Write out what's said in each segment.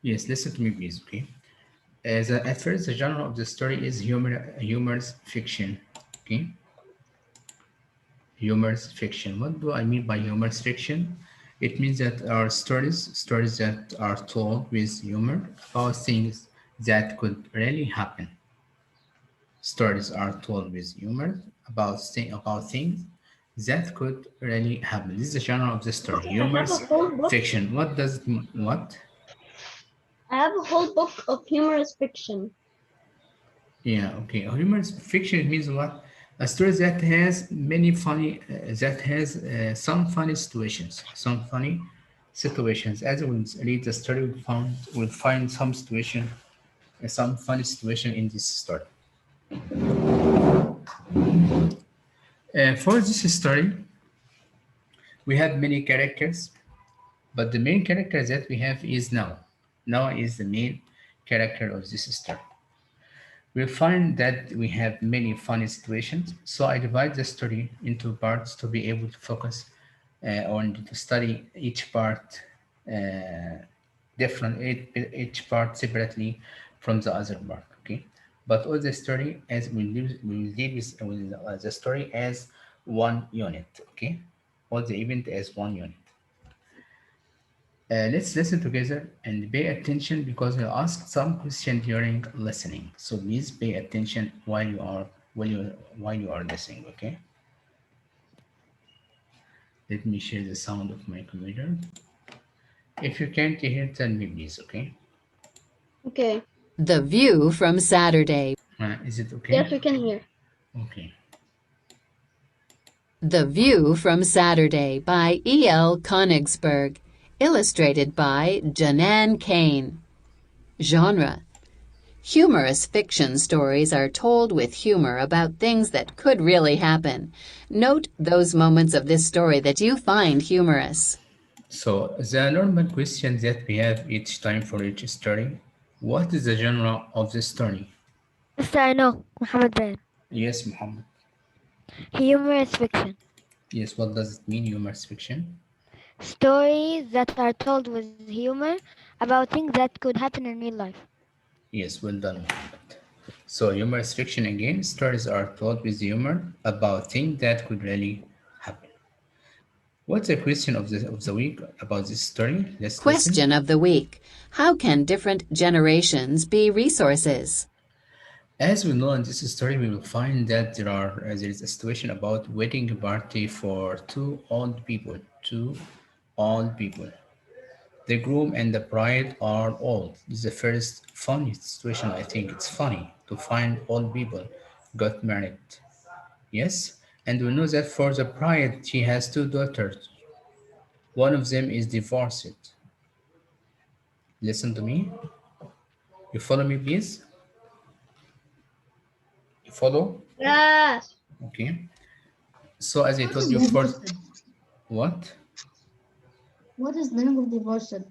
Yes, listen to me, please. Okay. At first, the genre of the story is humorous fiction. Okay, humorous fiction. What do I mean by humorous fiction? It means that our stories that are told with humor about things that could really happen. Stories are told with humor about things that could really happen. This is the genre of the story. Okay, I have a Humorous whole book. fiction. What does it mean? What? I have a whole book of humorous fiction. Yeah, okay. Humorous fiction means what? A story that has many funny, that has some funny situations, some funny situations. As we read the story, we'll find some situation, some funny situation in this story. For this story, we have many characters, but the main character that we have is Noah. Noah is the main character of this story. We'll find that we have many funny situations, so I divide the story into parts to be able to focus on to study each part uh, each part separately from the other part. Okay, but all the story as we will deal with the story as one unit. Okay, all the event as one unit. Let's listen together and pay attention because I'll ask some question during listening. So please pay attention while you are listening. Okay. Let me share the sound of my computer. If you can't hear, tell me please. Okay. Okay. The View from Saturday. Is it okay? Yes, we can hear. Okay. The View from Saturday by E.L. Konigsberg. Illustrated by Janan Kane. Genre: humorous fiction stories are told with humor about things that could really happen. Note those moments of this story that you find humorous. So the normal question that we have each time for each story. What is the genre of the story? Mr. I know, Muhammad Bayan. Yes, Muhammad. Humorous fiction. Yes. What does it mean? Humorous fiction. Stories that are told with humor about things that could happen in real life. Yes. Well done, Muhammad. So humorous fiction again, stories are told with humor about things that could really happen. What's the question of the week about this story? Let's listen. Question of the week: how can different generations be resources? As we know in this story, we will find that there is a situation about wedding party for two old people. Two old people. The groom and the bride are old. This is the first funny situation. I think it's funny to find old people got married. Yes, and we know that for the bride, she has two daughters. One of them is divorced. Listen to me. You follow me, please? You follow? Yes. Okay. So as I What told is you for divorced? what? What is the name of divorced?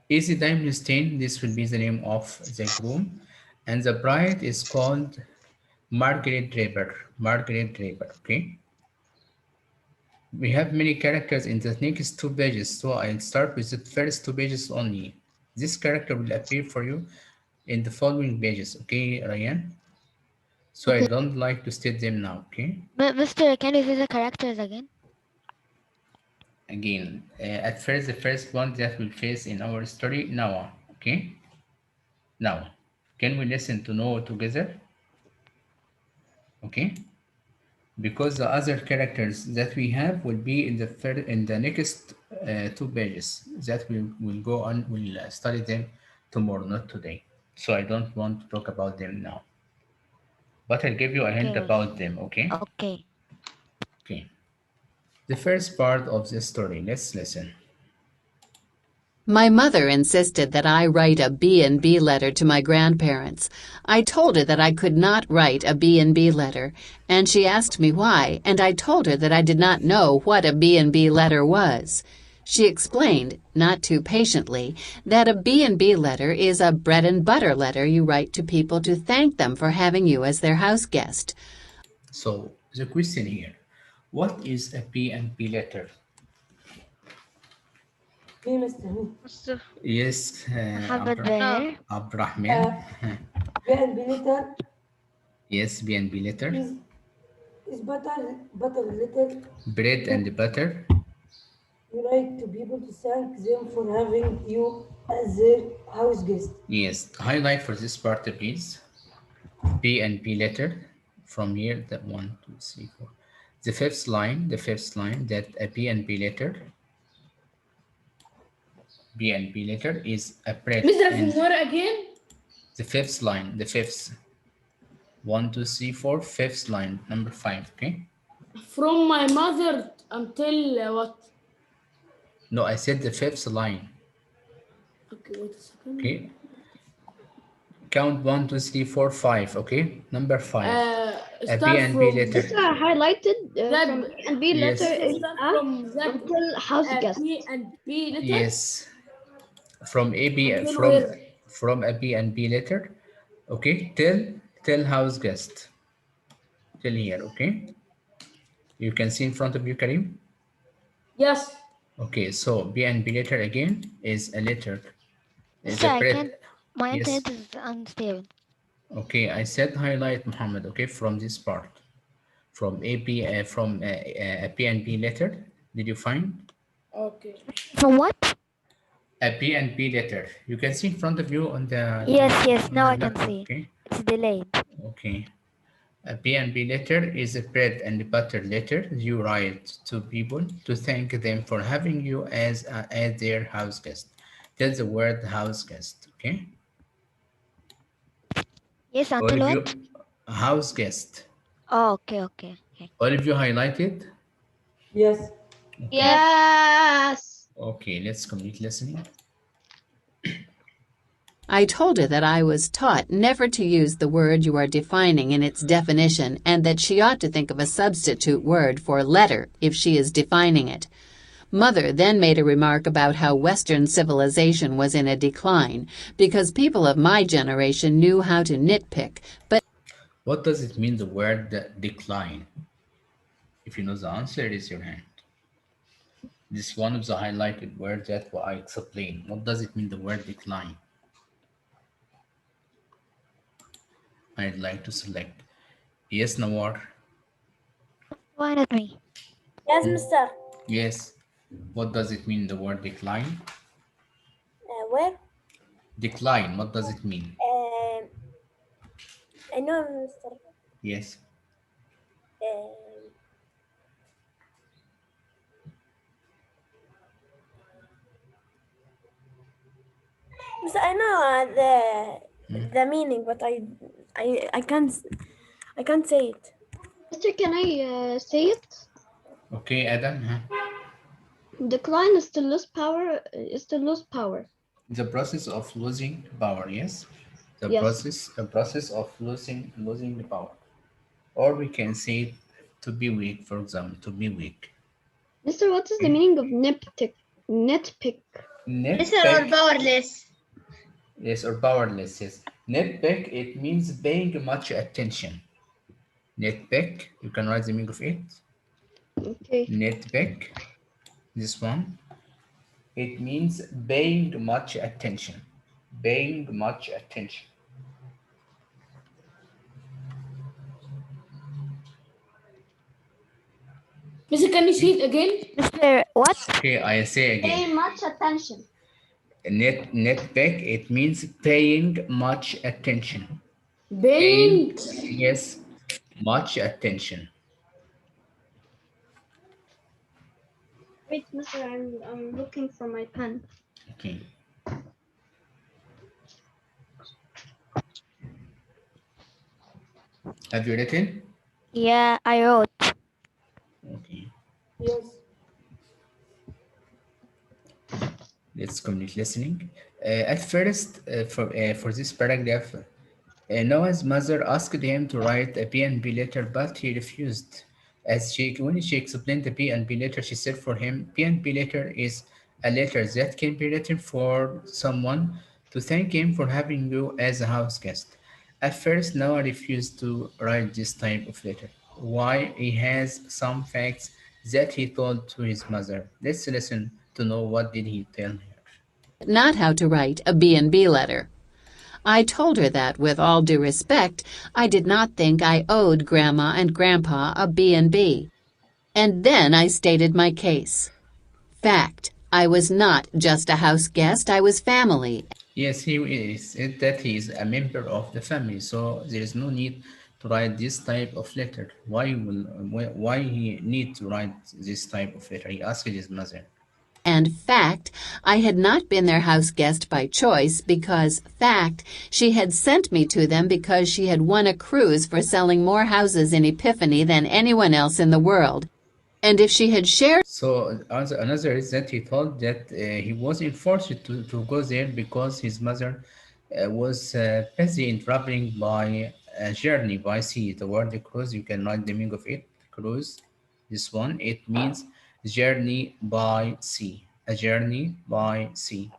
Easy Time Stain, this will be the name of the groom. And the bride is called Margaret Draper. Margaret Draper, okay? We have many characters in the next two pages, so I'll start with the first two pages only. This character will appear for you in the following pages, okay, Ryan? So I Okay. don't like to state them now, okay? Mr. Can you see the characters again? Again, at first, the first one that will face in our story, Noah, okay? Now, can we listen to Noah together? Okay? Because the other characters that we have will be in the next two pages that we will go on, we'll study them tomorrow, not today. So I don't want to talk about them now. But I'll give you a hint Okay, about them, okay? okay. Okay. The first part of the story, let's listen. My mother insisted that I write a B&B letter to my grandparents. I told her that I could not write a B&B letter, and she asked me why, and I told her that I did not know what a B&B letter was. She explained, not too patiently, that a B&B letter is a bread and butter letter you write to people to thank them for having you as their house guest. So the question here, what is a P and P letter? Me, Mr. Me. Mr. Yes, Muhammad Bahir. Abdurrahman. B and B letter Yes, B and B letter. is is butter letter. Bread You and butter. you write to people to thank them for having you as their house guest. Yes, highlight for this part, please. B and B letter. From here, that 1, 2, 3, 4. The fifth line, that a B and B letter. B and B letter is a bread. Mr. And From where again? the fifth line, the fifth. 1, 2, 3, 4, fifth line, number 5, okay? From my mother until what? No, I said the fifth line, Okay, wait a second. okay? Count 1, 2, 3, 4, 5, okay? Number 5. A B Start and B from letter. This highlighted that. from A and B letter Yes, is Start A from that. until house guest. P and B letter yes. From A B until from where? from a B and B letter, okay? Till house guest. Till here, okay? You can see in front of you, Karim. Yes. Okay, so B and B letter again is a letter. Is Mister, a I can't. bread. My Yes. internet is unstable. Okay, I said highlight Muhammad. Okay, from this part, from a P and B letter. Did you find Okay. From what? a P and B letter? You can see in front of you on the Yes, yes. on Now your I can laptop. see. Okay, It's delayed. okay. A P and B letter is a bread and butter letter you write to people to thank them for having you as their house guest. That's the word house guest. Okay, Yes, all until of what? you house guest. Oh, okay, okay, okay. All of you highlighted. Yes. Okay. Yes. Okay, let's complete listening. I told her that I was taught never to use the word you are defining in its definition and that she ought to think of a substitute word for letter if she is defining it. Mother then made a remark about how Western civilization was in a decline because people of my generation knew how to nitpick, but What does it mean, the word decline? If you know the answer, raise your hand. This one of the highlighted words that I explained. What does it mean, the word decline? I'd like to select. Yes, Nawar. Why not me? Yes, mister. Yes. What does it mean, the word decline? Where? Decline, what does it mean? Um, I know, mister. Yes. Um, mister, I know the meaning, but I can't say it. Mister, can I say it? Okay, Adam. Huh? Decline is to lose power. Is to lose power. The process of losing power, yes? Yes. The process of losing the power. Or we can say to be weak, for example, to be weak. Mister, what is the Okay. meaning of nitpick? Nitpick. Nitpick, powerless. yes, or powerless, yes. Nitpick, it means paying much attention. Nitpick, you can write the meaning of it. Okay. Nitpick, this one, it means paying much attention. Paying much attention. Mister, can you see it again? Mister, what? Okay, I say again. Pay much attention. Nitpick, it means paying much attention. Paying, Being. yes, much attention. Wait, Mister, I'm looking for my pen. Okay. Have you written? Yeah, I wrote. Okay. Yes. Let's complete listening. At first, for this paragraph, Noah's mother asked him to write a P and B letter, but he refused. When she explained the P and B letter, she said for him, P and B letter is a letter that can be written for someone to thank him for having you as a house guest. At first, Noah refused to write this type of letter. Why? He has some facts that he told to his mother. Let's listen to know what did he tell her. not how to write a B&B letter. I told her that, with all due respect, I did not think I owed Grandma and Grandpa a B&B. And then I stated my case. Fact, I was not just a house guest, I was family. Yes, he is said that he is a member of the family, so there is no need to write this type of letter. Why he need to write this type of letter? He asked his mother. And fact, I had not been their house guest by choice because, fact, she had sent me to them because she had won a cruise for selling more houses in Epiphany than anyone else in the world. And if she had shared So another is that he thought that he was enforced to go there because his mother was busy in traveling by a journey by sea. The word cruise, you can write the meaning of it. Cruise, this one, it means journey by sea. A journey by sea.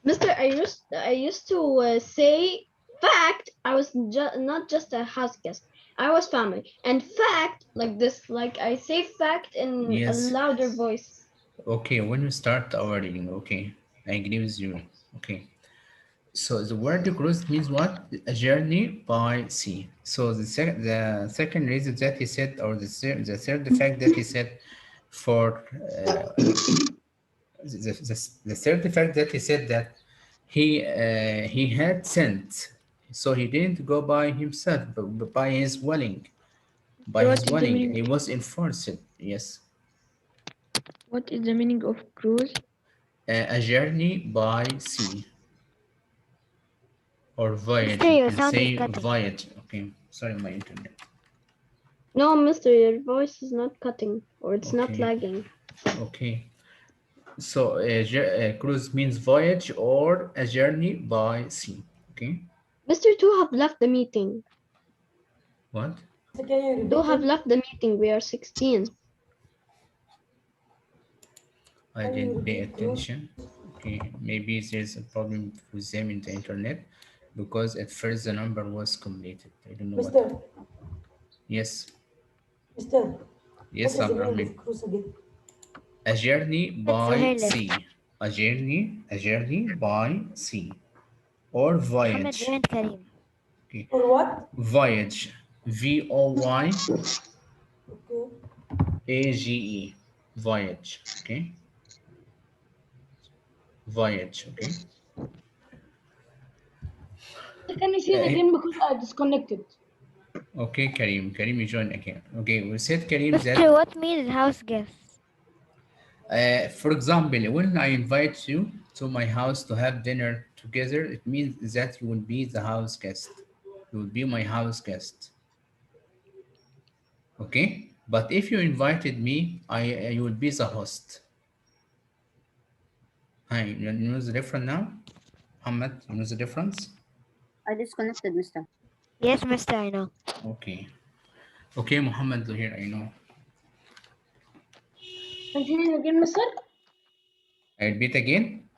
Mister, I used to say fact. I was not just a house guest. I was family. And fact like this, like I say fact in a Yes. louder voice. Okay, when we start our reading, okay, I agree with you. Okay. So the word cruise means what? A journey by sea. So the second reason that he said, or the third fact that he said, for the third fact that he said that he had sent, so he didn't go by himself, but by his willing. By What his is the willing, meaning? he was enforced. Yes, What is the meaning of cruise? a journey by sea or voyage. Mister, You your can sound is say cutting. voyage. Okay, sorry, my internet. No, Mister, your voice is not cutting or it's not Okay, lagging. okay. So a cruise means voyage or a journey by sea. Okay. Mister, two have left the meeting. What? So can you Two repeat have it? left the meeting. We are 16. I Can you didn't pay repeat cruise? attention. Okay. Maybe there's a problem with them in the internet because at first the number was completed. I don't know what Mister, happened. Yes. Mister, what Yes, is the meaning Abdurrahman. of cruise again? A journey Let by Zuhair left. sea. A journey by sea or Muhammad voyage. joined Karim. Okay. Or what? Voyage. VOYAGE. Okay. Voyage. Okay. Voyage. Okay. Can you say it Uh, again because I disconnected? okay, Karim. Karim, you join again. Okay, we said Karim Mister, that, what means house guest? for example, when I invite you to my house to have dinner together, it means that you will be the house guest. You will be my house guest. Okay, but if you invited me, you will be the host. Hi, you know the difference now, Muhammad? You know the difference? I disconnected, mister. Yes, Mister, I know. Okay, okay, Muhammad here. I know. Can you say it again, Mister? I repeat again.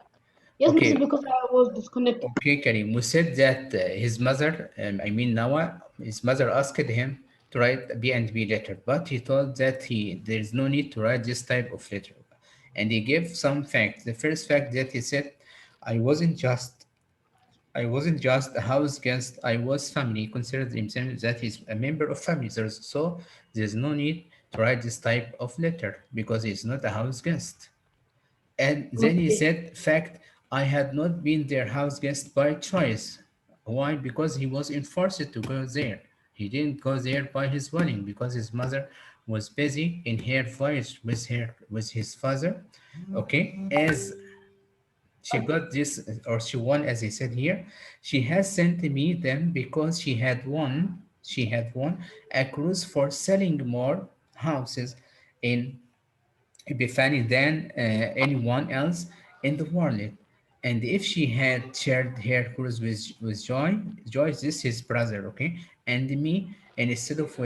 Yes, Mister, Okay, because I was disconnected. okay, Karim. We said that his mother, I mean Noah, his mother asked him to write a B&B letter, but he thought that there is no need to write this type of letter, and he gave some facts. The first fact that he said, "I wasn't just I wasn't just a house guest. I was family." He considered himself that he's a member of family. So there's no need to write this type of letter because he's not a house guest. And then he Okay. said, fact, I had not been their house guest by choice. Why? Because he was enforced to go there. He didn't go there by his willing because his mother was busy in her voyage with his father. Okay, as she got this, or she won, as I said here, she has sent me them because she had won a cruise for selling more houses in Epiphany than anyone else in the world. And if she had shared her cruise with Joy is his brother, okay, and me, and instead of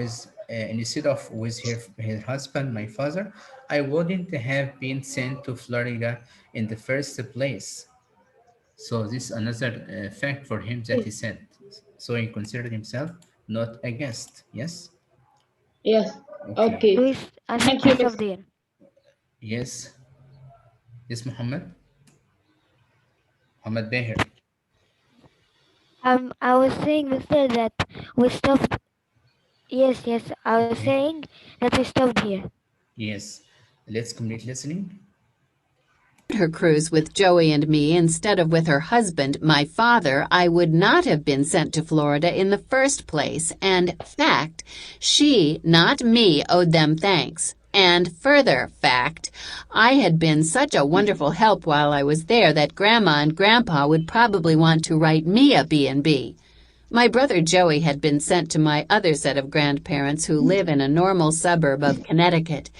with her husband, my father, I wouldn't have been sent to Florida in the first place. So this is another fact for him that he said. So he considered himself not a guest. Yes. Yes. Okay. Okay. Luis, I think Thank he you, stopped Mister. there. Yes. Yes, Muhammad. Muhammad Behir. I was saying, Mister, that we stopped. Yes, yes. I was Okay. saying that we stopped here. Yes. Let's complete listening. Her cruise with Joey and me instead of with her husband, my father, I would not have been sent to Florida in the first place. And fact, she, not me, owed them thanks. And further fact, I had been such a wonderful help while I was there that Grandma and Grandpa would probably want to write me a B&B. My brother Joey had been sent to my other set of grandparents who live in a normal suburb of Connecticut.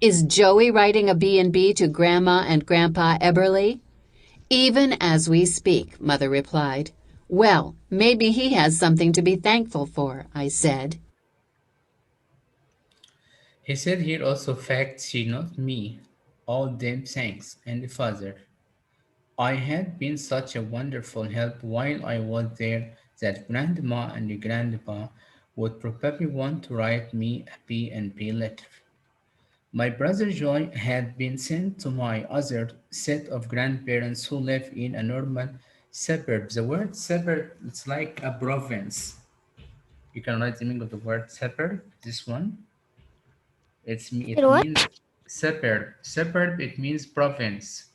Is Joey writing a B&B to Grandma and Grandpa Eberly? Even as we speak, Mother replied. Well, maybe he has something to be thankful for, I said. He said here also fact she not me. All them thanks. And father. I had been such a wonderful help while I was there that grandma and grandpa would probably want to write me a P&P letter. My brother Joy had been sent to my other set of grandparents who live in a normal suburb. The word suburb, it's like a province. You can write the meaning of the word suburb. This one, Mister, it what? means suburb. Suburb, it means province.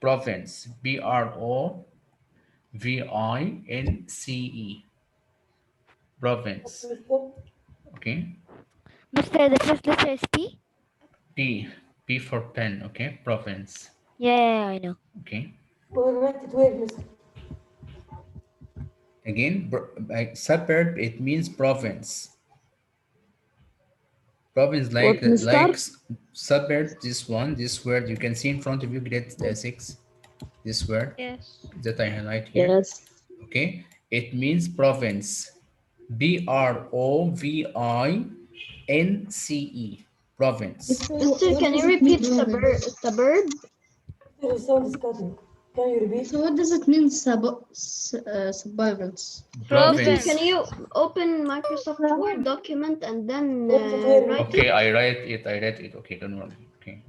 Province. Province. What, Province. Mister? Okay. Mister, the first letter is P? P. P for pen. Okay. Province. Yeah, I know. Okay. We'll write it where, Mister? Again, suburb, it means province. Province, What, like Mister? suburb. This word you can see in front of you, grade 6. This word Yes. that I highlight here. Yes. Okay, it means province. Province. Province. Mister, can you repeat suburb? Mister, your sound is cutting. Can you repeat? So what does it mean, survivance? Mister, can Province. Province. you open Microsoft Word document and then Write it where, write Mister? Okay, it? I write it. I read it. Okay, don't worry. Okay.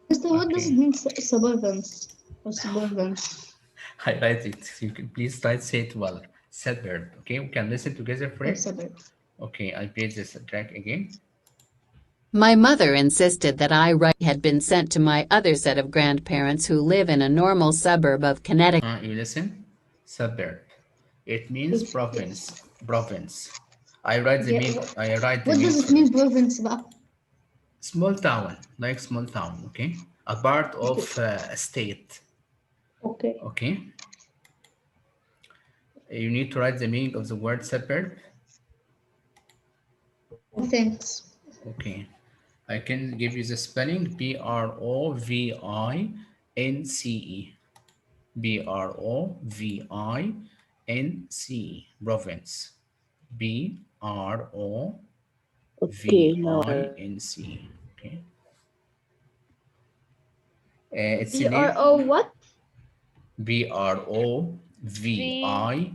Mister, what does it Okay. mean, survivance or survivance? I write it. You can please try to say it well. Suburb. Okay, we can listen together for Or it. suburb? Okay, I play this track again. My mother insisted that I write had been sent to my other set of grandparents who live in a normal suburb of Connecticut. You listen. Suburb. It means Yes. province. Province. I write the Yeah, meaning. I write the what meaning does it for mean, it. province بقى? Small town, like small town. Okay, a part Okay. of a state. Okay. Okay, you need to write the meaning of the word suburb. Thanks. Okay, I can give you the spelling. Province. Province. Province. Okay, now Province. Okay. It's a BRO name. what? V Province. I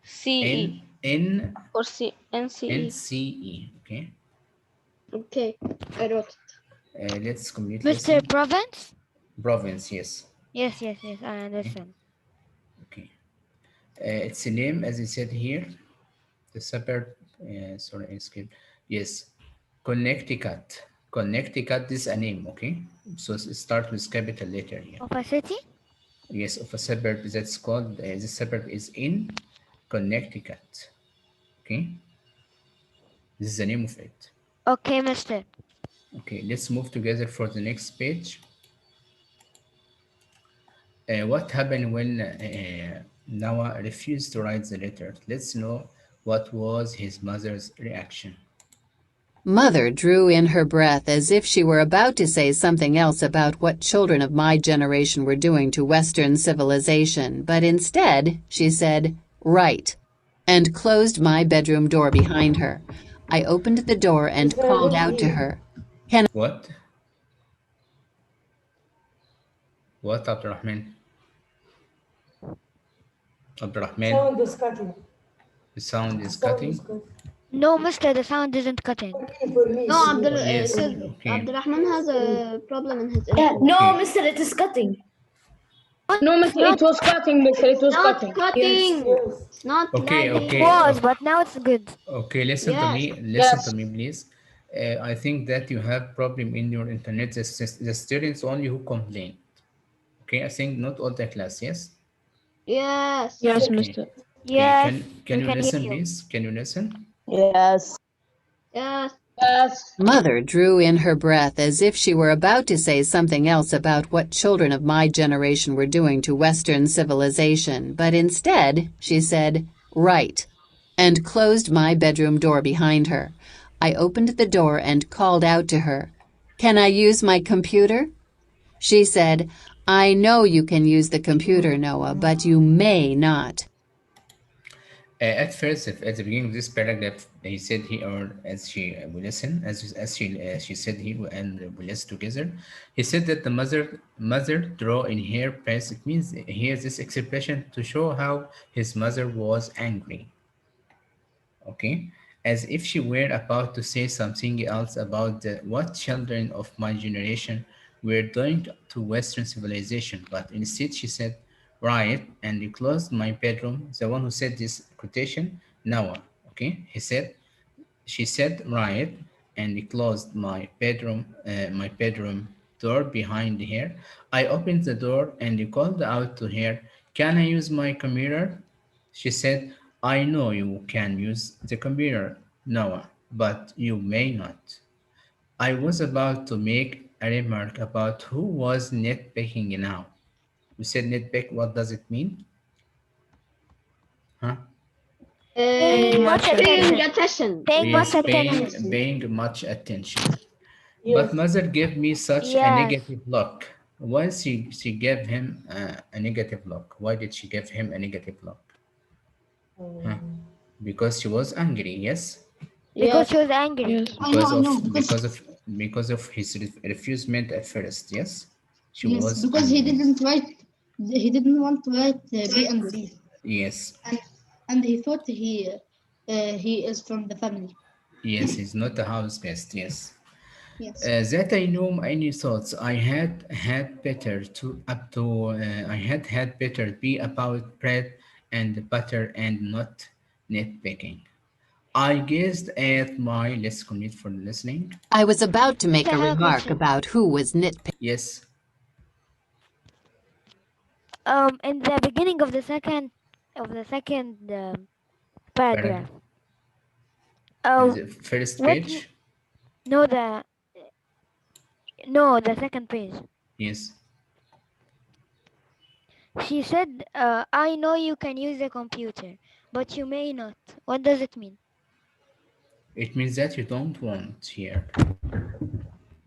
C E or C N C E. Okay. Okay, I wrote it. Let's complete Mister listen. Province? Province, yes. Yes, yes, yes. I Okay. understand. Okay. It's a name, as I said here. The suburb. Sorry, I skipped. Yes. Connecticut. Connecticut is a name. Okay. So it starts with capital letter here. Of a city? Yes, of a suburb that's called. The suburb is in Connecticut. Okay. This is the name of it. Okay, Mister. Okay. Let's move together for the next page. What happened when Noah refused to write the letter? Let's know what was his mother's reaction. Mother drew in her breath as if she were about to say something else about what children of my generation were doing to Western civilization, but instead she said, "Right," and closed my bedroom door behind her. I opened the door and Mister, I called don't out to hear. her, "Can What? What, Abdurrahman? Abdurrahman, Sound is cutting. the sound is Sound is cutting. cutting. No, mister, the sound isn't cutting. For me, No, for me. Yes, because okay. Abdurrahman has a problem in his Yeah, internet. no, Okay. mister, it is cutting. It's No, mister, not. it was cutting, mister, it was Not cutting. cutting. Yes. It's not Okay, It lagging. okay, was, but now it's good. okay. Yes. Listen to Yes. me, please. I think that you have problem in your internet. The students only who complain. Okay, I think not all the class. Yes. Yes. Yes, Okay. mister. Okay. Yes, Can we you can hear listen, you. please? Can you listen? Yes. Yes. Yes. Mother drew in her breath as if she were about to say something else about what children of my generation were doing to Western civilization, but instead she said, "Right," and closed my bedroom door behind her. I opened the door and called out to her, "Can I use my computer?" She said, "I know you can use the computer, Noah, but you may not." At first, at the beginning of this paragraph, he said he, or as she we listen, as she said he and we listen together. He said that the mother draw in her past. It means he has this expression to show how his mother was angry. Okay, as if she were about to say something else about what children of my generation were doing to Western civilization, but instead she said, "Right," and he closed my bedroom. The one who said this quotation, Noah. Okay, she said, "Right," and he closed my bedroom door behind her. I opened the door and he called out to her, "Can I use my computer?" She said, "I know you can use the computer, Noah, but you may not." I was about to make a remark about who was nitpicking now. We said nitpick, what does it mean? Huh? Paying much Paying attention. attention. Paying much Yes, attention. paying much attention. But Yes. mother gave me such a Yes. negative look. Why she gave him a negative look? Why did she give him a negative look? Huh? Because she was angry, yes? Because Yes. she was angry. Yes. Because I know, of his refusement at first, yes? She was because angry. he didn't want to write B and B, Yes. and he thought he is from the family. Yes, he's not a house guest, yes. Yes. That I know any thoughts I had better to up to I had better be about bread and butter and not nitpicking. I gazed at my let's commit for listening. I was about to make I a have a remark question. about who was nitpicking. Yes, In the beginning of the second paragraph. paragraph. Uh, The first what? page. No, the second page. Yes, She said, "I know you can use a computer, but you may not." What does it mean? it means that you don't want here.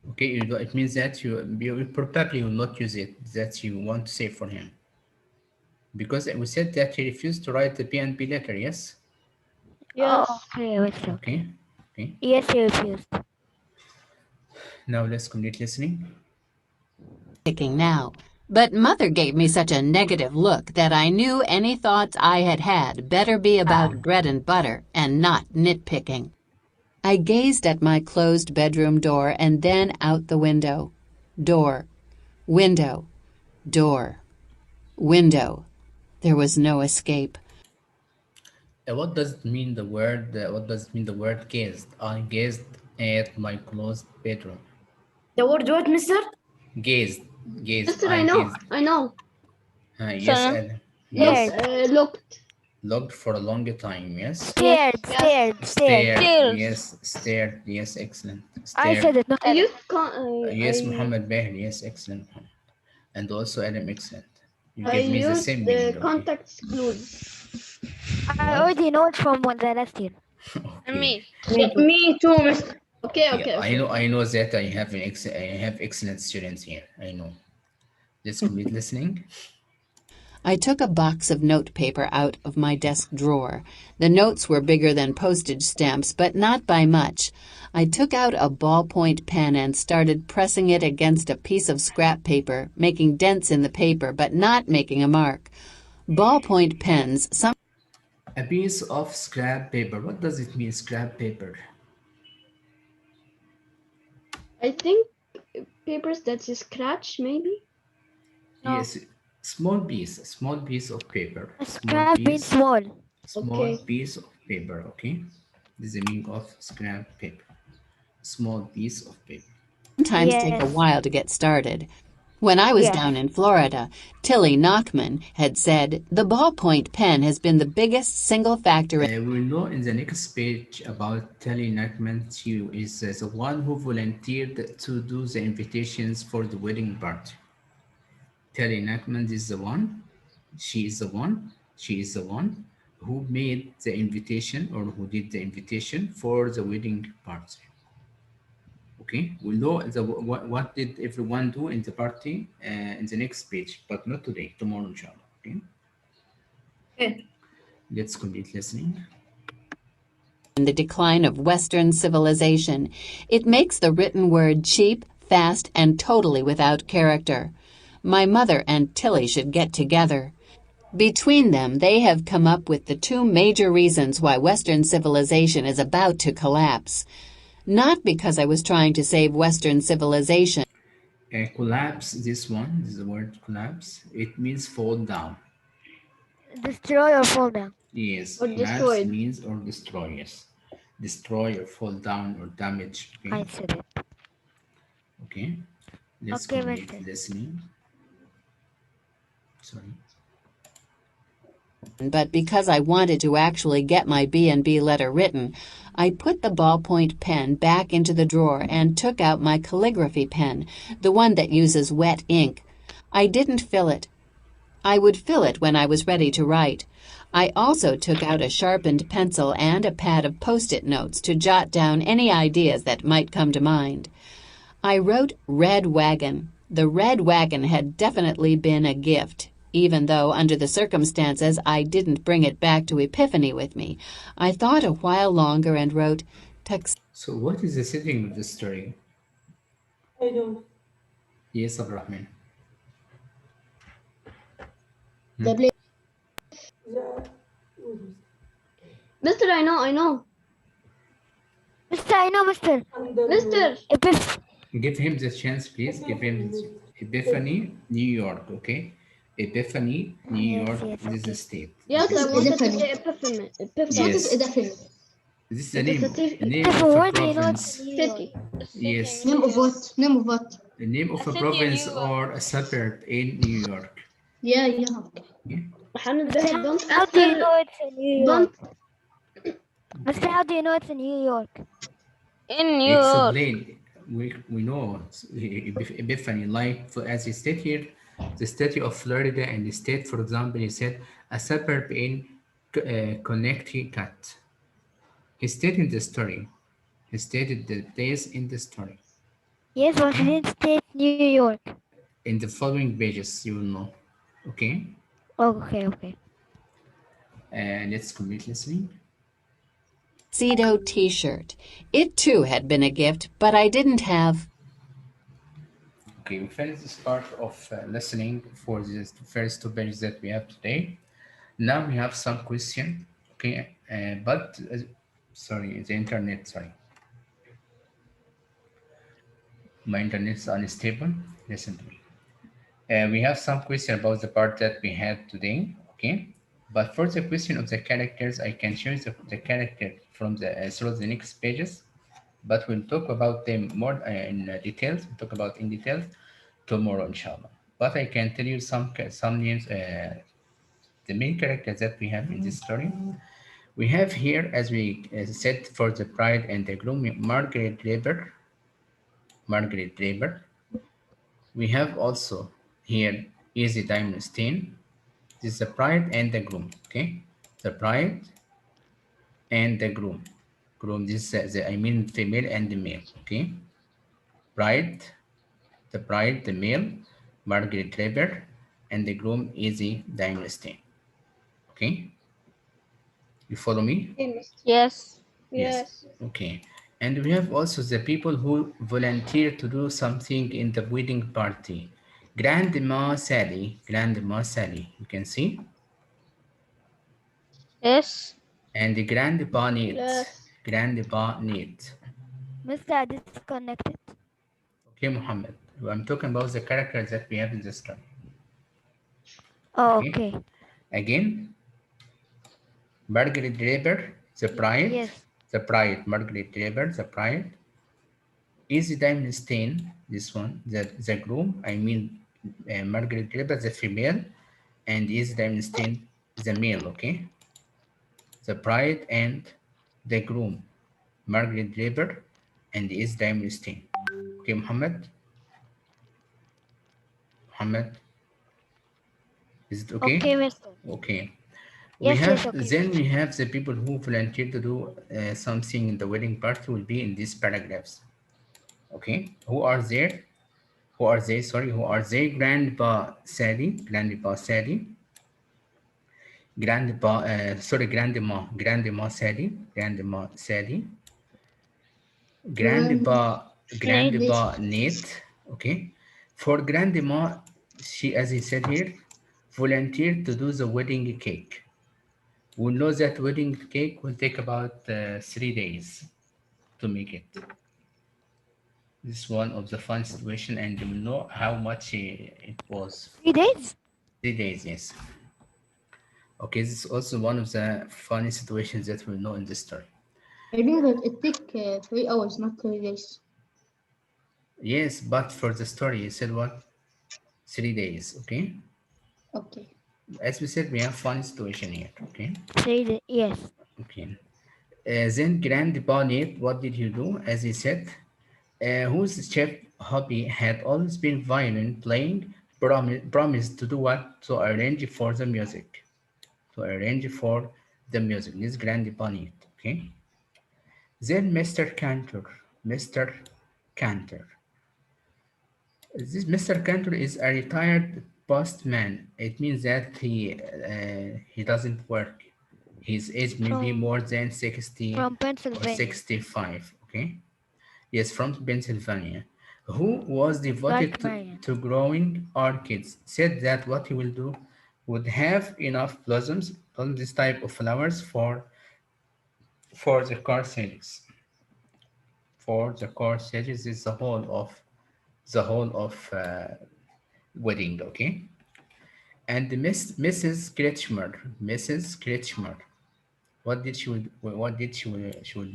Okay, it means that you probably will not use it. That you want to say for him because we said that he refused to write the PNP letter. Yes. Oh, Yes. okay, it's okay. Okay. Okay. Yes, he refused. Now let's complete listening. Now. But Mother gave me such a negative look that I knew any thoughts I had had better be about bread and butter and not nitpicking. I gazed at my closed bedroom door and then out the window. Door, window, door, window. There was no escape. What does it mean the word? What does it mean the word gazed? I gazed at my closed bedroom. The word what, mister? Gazed, gazed. Mister, I I know. gazed. I know. Yes, Sana. and Look. yes. Stared, Looked. Looked for a long time. Yes. Yes. stared, Yes. stared, stared. Stared. Tears. Yes. Stared. Yes. Excellent. I Stared. said it, not I Adam. used con- Yes, Muhammad Bahir. Yes. Excellent. Muhammad. And also Adam. Excellent. You I give me the used same the meaning. Okay. context clues. I What? already know it from the last year. And Okay. me too. Me too, mister. Okay. Yeah, Okay. Okay. I know that I have excellent students here. I know. Let's complete listening. I took a box of notepaper out of my desk drawer. The notes were bigger than postage stamps, but not by much. I took out a ballpoint pen and started pressing it against a piece of scrap paper, making dents in the paper, but not making a mark. Ballpoint pens A piece of scrap paper. What does it mean, scrap paper? I think papers that you scratch, maybe. No. Yes, small piece of paper, A scrap means small. small Okay. piece of paper. Okay, this is the meaning of scrap paper. Small piece of paper. Sometimes take a Yes. while to get started. When I was Yes. down in Florida, Tilly Knockman had said the ballpoint pen has been the biggest single factor in We'll know in the next page about Telly Nachman. She is the one who volunteered to do the invitations for the wedding party. Telly Nachman is the one. She is the one. She is the one who made the invitation or who did the invitation for the wedding party. Okay, we'll know what did everyone do in the party in the next page, but not today, tomorrow, inshallah. Okay, Okay. let's complete listening. the decline of Western civilization. It makes the written word cheap, fast, and totally without character. My mother and Tilly should get together. Between them, they have come up with the two major reasons why Western civilization is about to collapse. Not because I was trying to save Western civilization. Collapse, this is the word collapse. It means fall down. Destroy or fall down. Yes, Or collapse destroyed. means or destroy, yes. Destroy or fall down or damage. Okay, I said it. okay. Let's Okay, complete mister. listening. Sorry. But because I wanted to actually get my B&B letter written, I put the ballpoint pen back into the drawer and took out my calligraphy pen, the one that uses wet ink. I didn't fill it. I would fill it when I was ready to write. I also took out a sharpened pencil and a pad of post-it notes to jot down any ideas that might come to mind. I wrote Red Wagon. The red wagon had definitely been a gift, even though under the circumstances I didn't bring it back to Epiphany with me. I thought a while longer and wrote So, what is the setting of the story? I don't. Yes, Abrahman. The place. The, Mister, I know. Mister, I know, mister. under Mister, Epiph. Give him the chance, please. Give him the Epiphany, New York, okay? Epiphany, New Yes, York, yes, this is a okay. state. yes, What I is Okay? wanted to Epiphany? say Epiphany. What is Yes. Epiphany. Epiphany? This is the It is a name If of a where do you know it's province. in New York? city. Yes. Name of what? Name of what? The name of a province or a suburb in New York. Yeah. Okay? Mohammed Mister, Bahi, don't how do you answer. know it's in New York? Don't. Mister, Okay. how do you know it's in New York? In New York. Explain. We know Epiphany, like as you state here, the state of Florida and the state, for example, he said a suburb in Connecticut. He stated the story. He stated the place in the story. Yes, Washington State, New York. In the following pages, you will know. Okay? Okay, okay. And let's complete listening. tuxedo t-shirt. It too had been a gift, but I didn't have. Okay, we finished this part of listening for the first two pages that we have today. Now we have some question. Okay, but sorry, the internet. Sorry, my internet is unstable. Listen to me. We have some question about the part that we had today. Okay, but for the question of the characters, I can choose the character from the through the next pages. But we'll talk about them more in details. We'll talk about in details tomorrow, inshallah. But I can tell you some names. The main characters that we have in this story. We have here, as we said, for the bride and the groom, Margaret Draper. Margaret Draper. We have also here Easy Diamond Stain. This is the bride and the groom. Okay, the bride and the groom. Groom. This is I mean female and the male. Okay, bride, the bride, the male, Margaret Draper, and the groom Easy Diamond Stain. Okay, you follow me? Hey, Mister. Yes. Yes. Yes. Okay. And we have also the people who volunteer to do something in the wedding party. Grandma Sally. Grandma Sally. You can see? Yes. And the grandpa need. Yes. Grandpa need. Mr. disconnected. Okay, Muhammad. I'm talking about the characters that we have in the story. Oh, Okay. okay. Again, Margaret Draper, the bride. Yes. The bride, Margaret Draper, the bride. Easy Diamond Stain, this one. The groom, I mean Margaret Draper, the female. And Easy Diamond Stain, the male, okay? The bride and the groom, Margaret Draper and Easy Diamond Stain. Okay, Muhammad? Muhammad, is it okay? Okay, mister. Okay. We Yes, yes, have okay, then mister. we have the people who volunteer to do something in the wedding party will be in these paragraphs. Okay, who are there? Who are they? Sorry, who are they? Grandpa Sally, Grandma Sally, Grand Grandpa Nate. Nate. Okay, for Grandma, she, as he said here, volunteered to do the wedding cake. We know that wedding cake will take about 3 days to make it. This is one of the fun situation, and you will know how much it was. 3 days? 3 days, yes. Okay, this is also one of the funny situations that we know in this story. I think that it take 3 hours, not 3 days. Yes, but for the story, you said what? 3 days, okay? Okay. As we said, we have funny situation here, okay? 3 days. Yes. Okay. Then Grandpa Nate, what did he do? As he said, whose chief hobby had always been violin playing, promised to do what? To arrange for the music. To arrange for the music. This Grandpa Nate, okay? Then Mr. Cantor. This Mr. Cantor is a retired postman. It means that he doesn't work. His age may be From more than 60 or Pennsylvania. 65. Okay. Yes, from Pennsylvania. Who was devoted Like Marion. to growing orchids. Said that what he will do would have enough blossoms on this type of flowers for the car sales. For the car sales is the whole of wedding, okay? And Mrs. Kretschmer, what did she would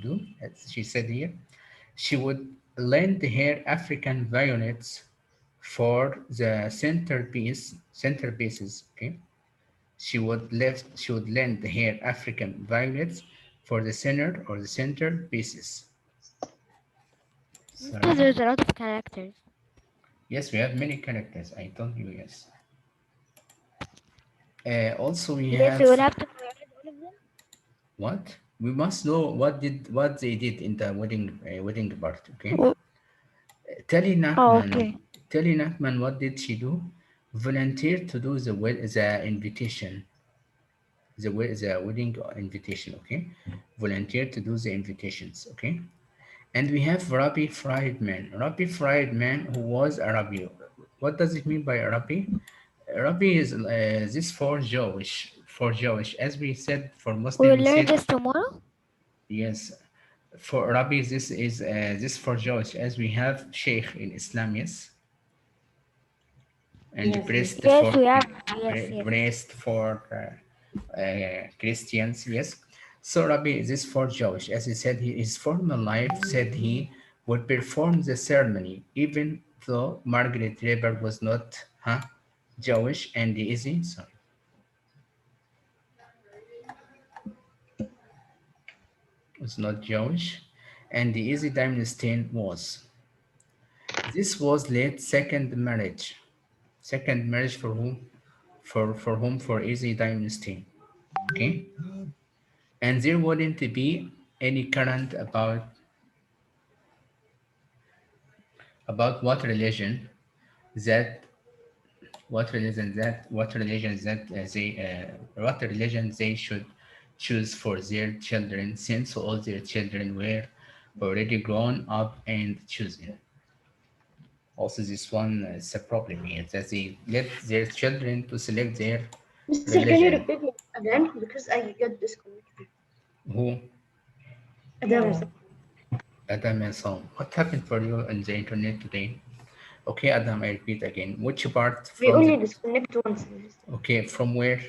do? As she said here, she would lend her African violets for the centerpieces. Okay, she would lend her African violets for the center or the centerpieces. Mister, Sorry. there's a lot of characters. Yes, we have many characters. I told you yes. Also, we Yes, we will have have to memorize all of them. what? We must know what they did in the wedding part. Okay. Oh, Telly oh, Nachman. okay. Telly Nachman. What did she do? Volunteered to do the invitation, the wedding invitation. Okay. Volunteered to do the invitations. Okay. And we have Rabbi Friedman. Rabbi Friedman, who was a rabbi. What does it mean by a rabbi? Rabbi is this for Jewish. For Jewish, as we said, for We Muslim will we learn said this tomorrow. yes. For Rabbi, this is this for Jewish, as we have Sheikh in Islam, yes, and Yes, yes. priest Yes, for we have. Yes, yes. priest for Christians, yes. So Rabbi is this for Jewish, as he said, his former life said he would perform the ceremony, even though Margaret Reber was not Jewish and easy. Sorry, was not Jewish, and the easy Diamond was. This was late second marriage. Second marriage for whom? For whom? For Easy Dynasty. Okay? And there wouldn't be any current about that what religion they should choose for their children, since all their children were already grown up and chosen. Also, this one is a problem here, that they let their children to select their Mister, can you religion. repeat me? Again, because I got disconnected. Who? Adam. Adam and Sam. What happened for you on the internet today? Okay, Adam, I repeat again. Which part We from only the... disconnect once. Okay, from where?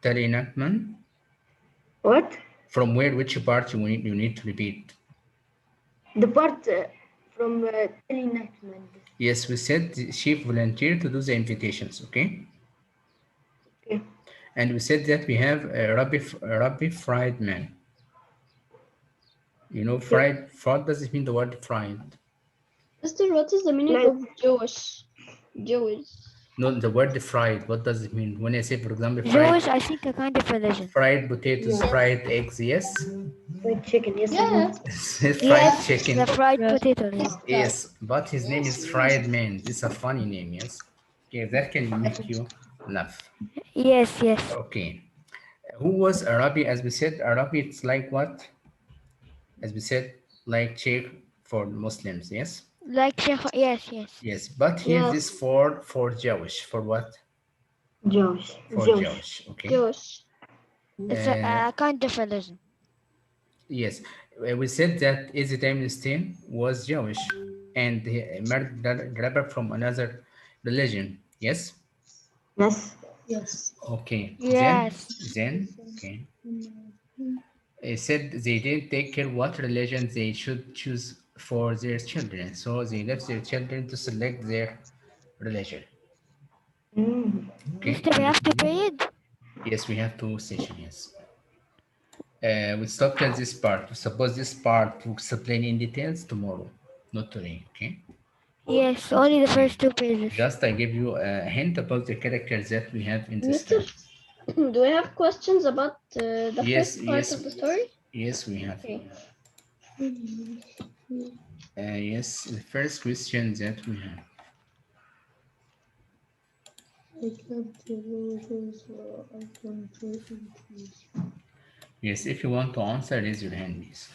The reenactment? What? From where? Which part you need to repeat? The part from reenactment. Yes, we said she volunteered to do the invitations, okay? Okay. And we said that we have a Rabbi fried man. You know, fried, what does it mean, the word fried? Mister, what is the meaning of Jewish? Jewish. No, the word fried, what does it mean? When I say, for example, Jewish, fried, I think a kind of religion. fried potatoes, fried eggs, yes? Fried chicken, yes. Fried Yes, chicken. the fried potato. Yes. Yes, but his name is Fried Man. This is a funny name, yes? Okay, that can make you laugh. Yes, yes. Okay. Who was Arabi? As we said, Arabi, it's like what? As we said, like Sheikh for Muslims, yes? Like Sheikh, yes, yes. Yes, but here this for Jewish. For what? Jewish. For Jewish, okay. Jewish. It's a kind of religion. Yes, we said that Izzy Stein was Jewish and he married a rabbi from another religion, yes? Yes. Yes. Okay. Yes. Then, okay. They said they didn't take care what religion they should choose for their children, so they left their children to select their religion. Okay. Mister, we have to pay it? Yes, we have 2 sessions. Yes. We stop at this part. Suppose this part to explain in details tomorrow, not today. Okay. Yes, only the first 2 pages. Just I give you a hint about the characters that we have in this Mister, story. do we have questions about the Yes, first part of the story? Yes, we have. Okay. Yes, the first question that we have. Yes, if you want to answer, raise your hand, please.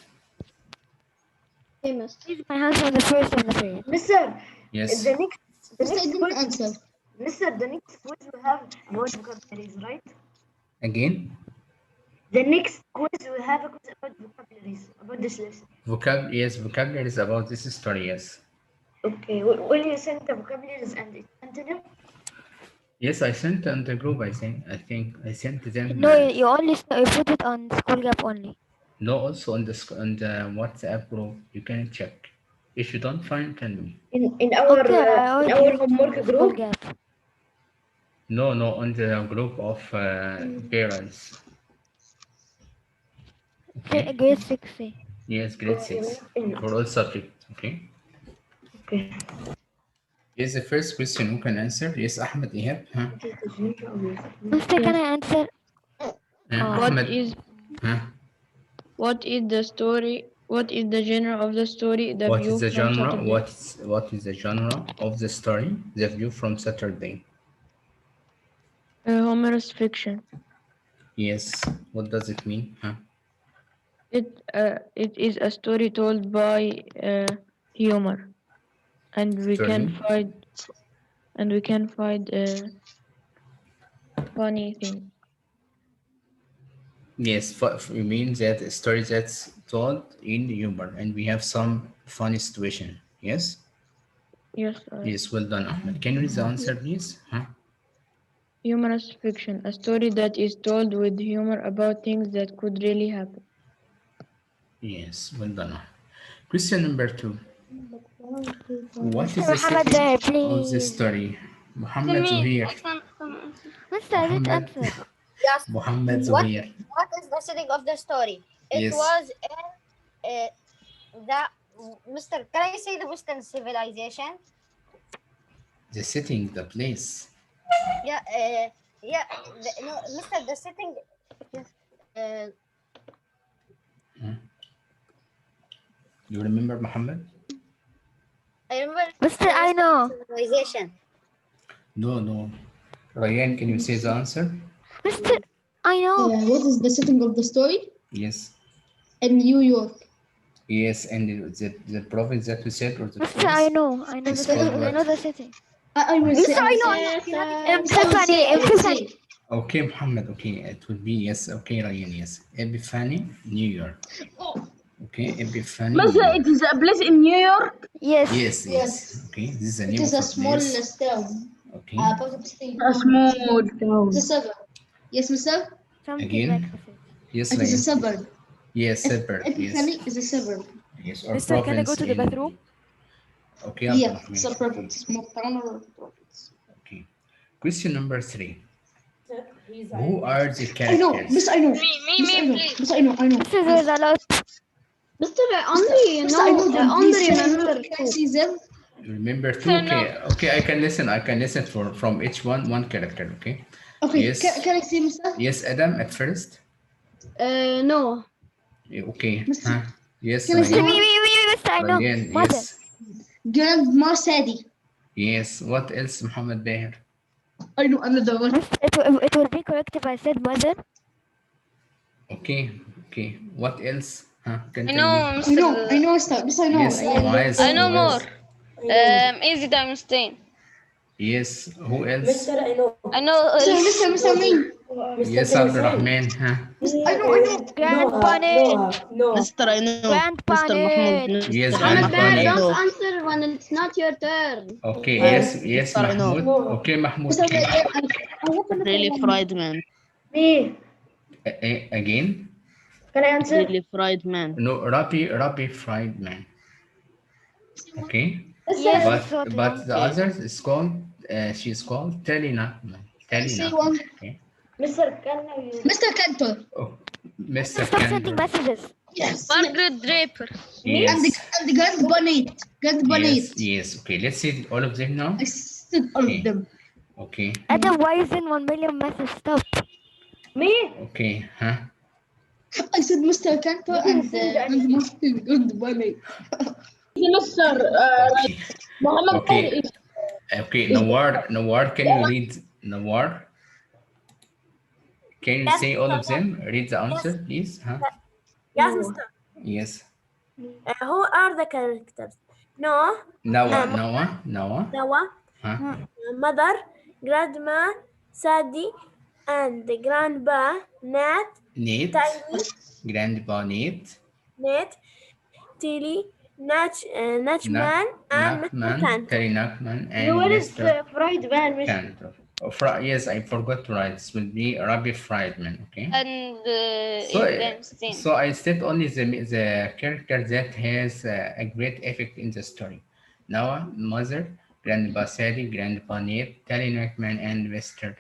Hey, Mister. Please, my hands on the first of the page. Mister, Yes. the next didn't answer. Mister, the next quiz we have about vocabularies, right? Again? The next quiz we have a quiz about vocabularies, about this lesson. Yes, vocabulary is about this story, yes. Okay, will you send the vocabularies and them? Yes, I sent on the group, I think I sent them. No, you only put it on School Gap only. No, also on the WhatsApp group, you can check. If you don't find, tell me. In our homework group? No, on the group of parents. Okay. Grade 6. Yes, grade 6 for all subjects. Okay. Okay. Yes, the first question who can answer? Yes, Ahmed Ihab. Huh? Mister, can I answer? What is the story? What is the genre of the story? What is the genre? What is the genre of the story? The View from Saturday. Humorous fiction. Yes. What does it mean? Huh? It is a story told by humor, and we can find funny thing. Yes, it means that a story that's told in humor, and we have some funny situation. Yes. Yes. Yes. Well done, Ahmed. Can you read the answer, please? Huh? Humorous fiction, a story that is told with humor about things that could really happen. Yes, well done. Question number 2. What is Mr. the Hamada, setting of the please. story? Muhammad Zuhair. Mr. I didn't answer. Yes. Muhammad Zuhair. What is the setting of the story? It Yes. was in the Mr. Can I say the Western civilization? The setting, the place. Yeah. No, Mr. The setting. You remember Muhammad? I remember. Mr. I know. Civilization. No. Ryan, can you say the answer? Mr. I know. What is the setting of the story? Yes. In New York. Yes, and the province that we said, or the Mr. place? I know the It's setting. called I know what? the setting. I will say. Mr. I know. Epiphany. Okay, Muhammad. Okay, it will be yes. Okay, Ryan. Yes. Epiphany, New York. Okay, Epiphany, New Mother, York. it is a place in New York. Yes. Yes, yes. Yes. Okay, this is the It name is of a a small place. town. Okay, A public state. A small It's a town. suburb. Yes, Mr. Something like again. a city. Yes, It is a Ryan. suburb. Yes, suburb. Yes, Epiphany is a suburb. yes, or Mister, can I go province to the in. bathroom? Okay, Yeah, Abdulrahman. it's a Okay, province. Small town or province. okay. Question number 3. He's Who Ayman. are the I know, Miss. characters? I know. Me, Miss. I know. please. Miss. I know. I know. Mister, Miss. there's a lot. Mister, I Mister. only Mister. I know, know I them. only Please say. remember Can I two. see them? Remember two. So no. Okay, okay. I can listen. I can listen for from each one character. Okay. Okay. Yes, Can I see, Mister? yes. Adam at first. No. Okay. Mister. Huh? Yes, Can I see Mister, Ryan. one? Mister, I know. Ryan. Mother. Yes, Grandma Sadie. yes. What else, Muhammad Bahir? I know another one. Mister, it will be correct if I said mother. Okay, okay. What else? Huh? Can I tell me. know, I know. Mr. I know, Mister. Mister. I know. Yes, I Wise, know more. Wise. Easy Diamond. Yes. Who else? Mr. I know. I know Mister. Me. Mr. Yes, Can you say? Abdurrahman. Huh? I know. I know. Grandpa Nate. Noah. Mister, I know. Grandpa Mister Mahmoud. Nate. Mister Yes, Ahmed, Muhammad Grandpa Bear, I Nate. don't know. answer when it's not your turn. Okay. Uh, Yes, yes, Mister, I know. Mahmoud. Noah. Okay, Mahmoud. Mister. Okay. I have another Really one. fried man. Me. Again. Can I answer? Really fried man. No, Rabbi fried man. Okay. Yes, But it's what but the Okay. others is called she's called Telly Nachman. Can I Telly say Nachman. one? Okay. Mister, can I? Mr. Cantor. Oh, Mister, Mr. stop sending Candor. messages. Yes. Margaret Draper. Me? Yes. And the Grandpa Nate. Grandpa Yes. Nate. Yes. Okay. Let's see all of them now. I said all of Okay. them. Okay. Adam, why is in 1 million messages? Stop. Me? Okay. Huh? I said Mr. Cantor and Martin Grandpa Nate. Mister, Okay. Muhammad Okay. is Okay. Nawar. Can you read Nawar? Can you Yes, say all of mister. them? Read the Yes, answer, please. Huh? yes, mister. Yes. Who are the characters? Noah, Noah. Noah. Noah. Noah, Huh? mother, grandma, Sadie, and the grandpa, Nat, Nate. Tiny, Grandpa Nate. Nate, Tilly, Nach Natchman, and Mr. Nachman, Cantor. Terry Nachman, no, and where is Mr. fried man, Mister? Cantor. Oh, yes, I forgot to write. This will be Rabbi Friedman. Okay. And So, Einstein. so I said only the character that has a great effect in the story. Noah, Mother, Grandpa Sally, Grandpa Nate, Terry Nachman, and Mr.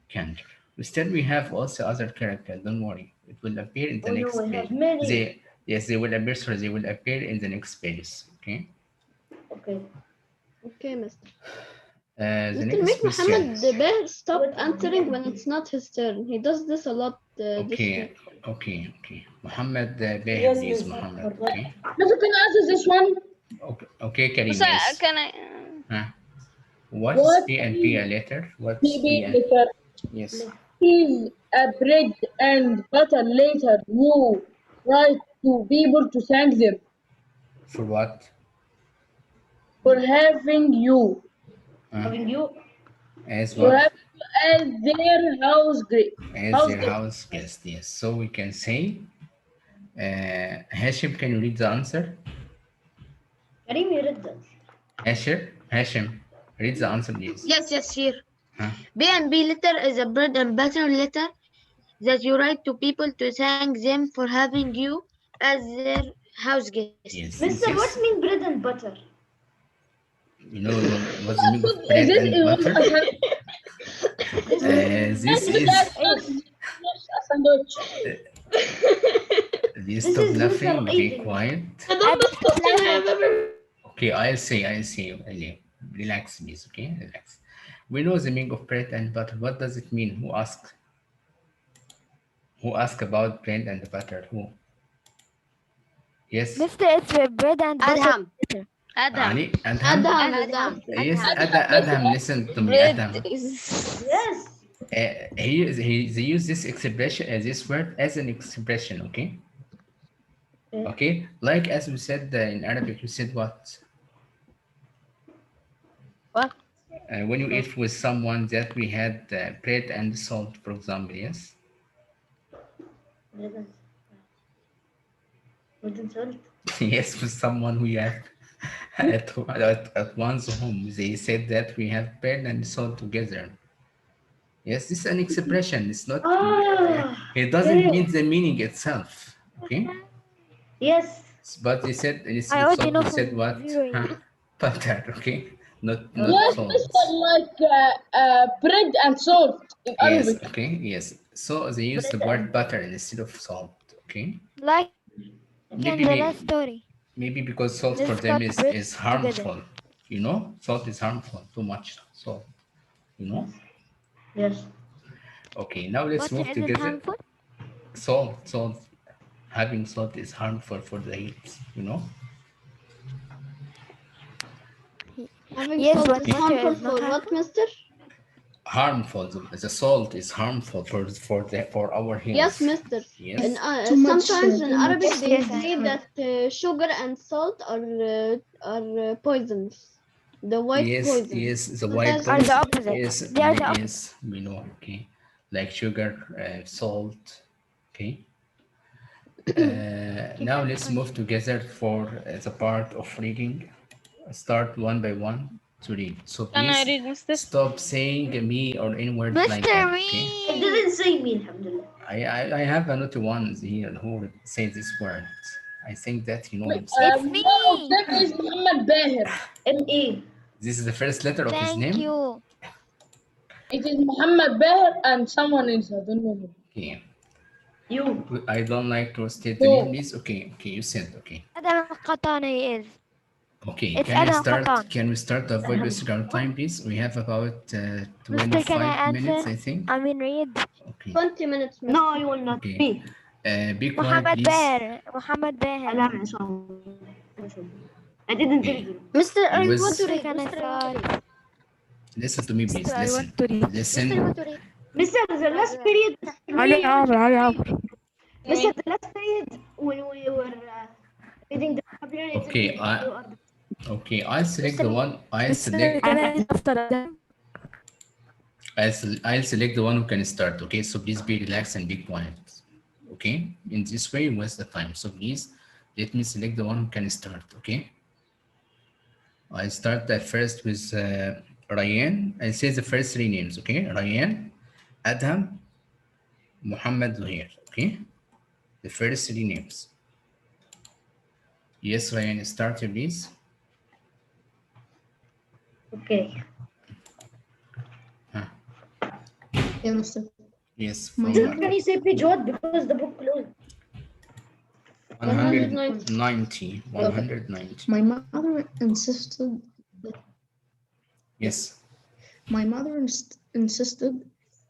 Cantor. Still, we have also other characters. Don't worry, it will appear in the Oh no, next we page. have many. They will appear. So they will appear in the next pages. Okay. Okay. Okay, Mister. The Mister, next make question. Muhammad Bear stop answering when it's not his turn. He does this a lot this Okay, week. okay. Muhammad Bahir, Yes, please, Miss. Muhammad. Okay. Mister, can I answer this one? Okay, Karim, So, yes. can I? Huh? What is What P and P a letter? What's P maybe and later yes? is a bread and butter later you write to people to thank them For what? for having you. Huh? Having you? As For what? having you as their house great. As their house guest, yes. So we can say, Hashim, can you read the answer? Karim, you read that. Hashim, read the answer, please. Yes, here. Huh? B and B letter is a bread and butter letter that you write to people to thank them for having you as their house guest. Yes, Mister, this what is, mean bread and butter? you know what's the meaning of Is bread this and butter? This is, a sandwich? please This stop is Mister laughing, be eating. quiet. I don't know something I have ever. Okay, I'll say, Ali. Relax, please, okay? Relax. We know the meaning of bread and butter. What does it mean? Who asked? Who asked about bread and butter? Who? Yes? Mister, it's bread and butter. Adham. Adam. Ali? Adham? Adam. Yes, Adham, listen to me, Bread Adham. is. Yes. They use this expression, this word as an expression, okay? Okay, like as we said in Arabic, we said what? What? When you eat with someone that we had bread and salt, for example, yes? Yes, with someone who have at one's home, they said that we have bread and salt together. Yes, this is an expression. It's not. It doesn't Okay. mean the meaning itself. Okay, Yes. but they said instead I of already salt, know they said from what? zero. Huh? Butter. Okay, not Yes, salt. Mr. Like bread and salt in Yes. Arabic. Okay. Yes. So they use the word butter instead of salt. Okay. Like in Maybe the last story. maybe because salt for Let's them cut bread is together. harmful. You know, salt is harmful. Too much salt. You know. Yes. Okay. Now let's Butter move isn't together. harmful. Salt. Having salt is harmful for the heat. You know. Having Yes, salt but is butter harmful is not for what, harmful. mister? Harmful. The salt is harmful for our Yes, health. mister. In Yes. sometimes in Arabic Yes, they yes, I say know. that sugar and salt are poisons, the white Yes. poison. Yes. The What white else, Are the poison. mister? opposite. Yes. They are the opposite. Yes. We know. Okay. Like sugar, salt. Okay. Keep Now it let's funny. move together for the part of reading. Start one by one to read. So Can I please read, Mister? stop saying me or any word like Mr. that. Okay. I Me! didn't say me, alhamdulillah. I have another one here who says this word. I think that you know himself. It's One of me! them is Muhammad Bahir. M.A. This is the first letter of his Thank name. you. It is Muhammad Bahir and someone else. I don't know who. Okay. You. I don't like to state the name, No. please. Okay. Okay. You said okay. Adam Qatani is. Okay. It's Adam Qatan. Can we start to avoid wasting our Alhamdulillah. time, please? We have about Mister, can I 25 minutes, answer? I think. I mean, read. Okay. 20 minutes, mister. No, you will not. Okay. Me. Be quiet, Muhammad please. Baher. Muhammad Baher. Alam Isam. I didn't read Okay. them. Mister, I want Was to Mister, read. can I Mister, I want to start? read. listen to me, please. Mister, I want Listen. to read. Mister, I want Listen. to read. Mister, the last period, علي عمرو علي عمرو Mister, the last period when we were reading the vocabulary, it Okay. said you are Okay. I select Mister, the one. Mister, can I read after Adam? I'll select the one who can start. Okay. So please be relaxed and be quiet. Okay. In this way, you waste the time. So please let me select the one who can start. Okay. I start that first with Ryan. I say the first three names. Okay. Ryan, Adham, Muhammad Zuhair. Okay. The first three names. Yes, Ryan, start please. okay. Huh. Yeah, Mister. Yes, My from Can you say page what because the book closed? 190. 190. 190. My mother insisted. Yes. My mother insisted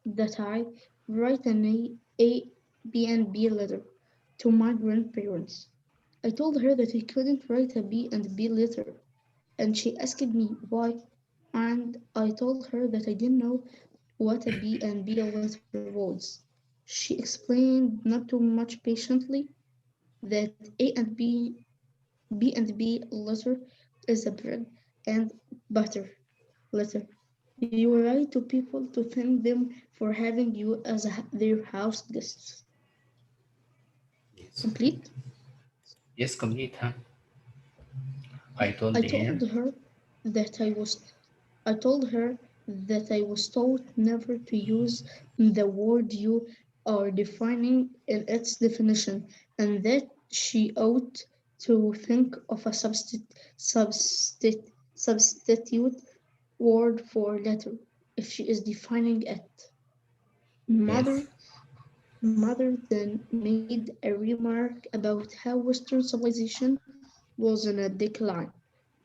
that I write an A, B, and B letter to my grandparents. I told her that I couldn't write a B and B letter, and she asked me why, and I told her that I didn't know what a B and B letter was. She explained not too much patiently that A and B and B letter is a bread and butter letter. You write to people to thank them for having you as their house guests. Yes. Complete? Yes, complete, huh? I I told told her. her that I told her that I was taught never to use the word you are defining in its definition, and that she ought to think of a substitute word for letter if she is defining it. Yes. Mother then made a remark about how Western civilization was in a decline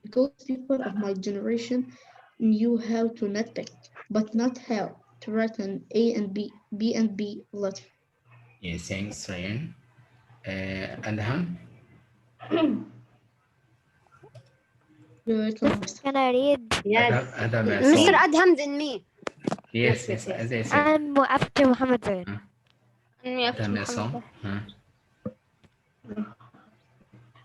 because people of my generation knew how to nitpick, but not how to write an A and B and B letter. Yes, thanks, Ryan. And Han? You're welcome, Mister, Master. can I read? Adam, Yes. Adam Mr. Asam. Adham then me. Yes, Yes, yes, yes, yes. as I said. And after Muhammad Zain. Huh? And me after Adam Muhammad Asam. Bahir. Huh?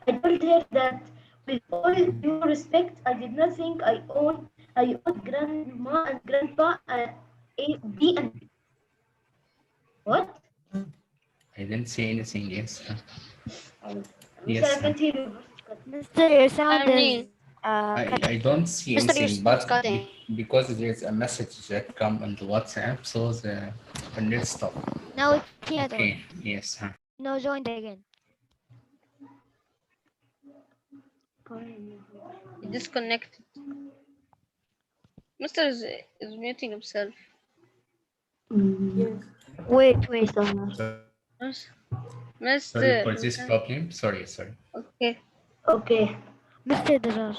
I told her that with all due respect, I did not think I owned I owed grandma and grandpa A, B, and B. What? I didn't say anything. Yes. Mr. Yes. I can't hear you. Mister, your sound Learning. is I don't see Mr. Your anything, sound is but cutting. because there's a message that come on the WhatsApp, so the net stop. now we can hear it Okay. only. Yes. No, joined again. Disconnected. Mr. is muting himself. Yes. Wait. Yes. Sorry for Mr. this problem. Sorry. Okay. Okay. Mr. Darar.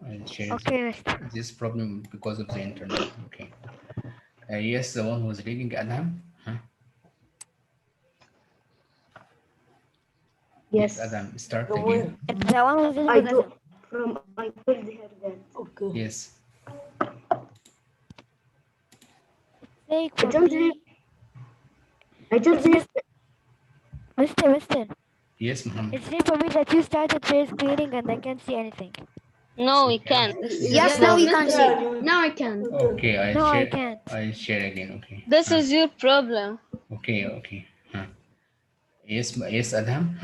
I shared Okay, Mister. this problem because of the internet. Okay. Yes, the one who's reading Adam. Yes, Adam, start From again. where? It's the one with I the told I told her that. Okay. Yes. Take I for told her. me. I told her. Mister. Yes, Muhammad. It's safe for me that you started face cleaning and I can't see anything. No, we can't. Yes, now you can see. Now I can. Okay, I No, I share. can't. I share again. Okay. This is your problem. Okay. Yes, Adam.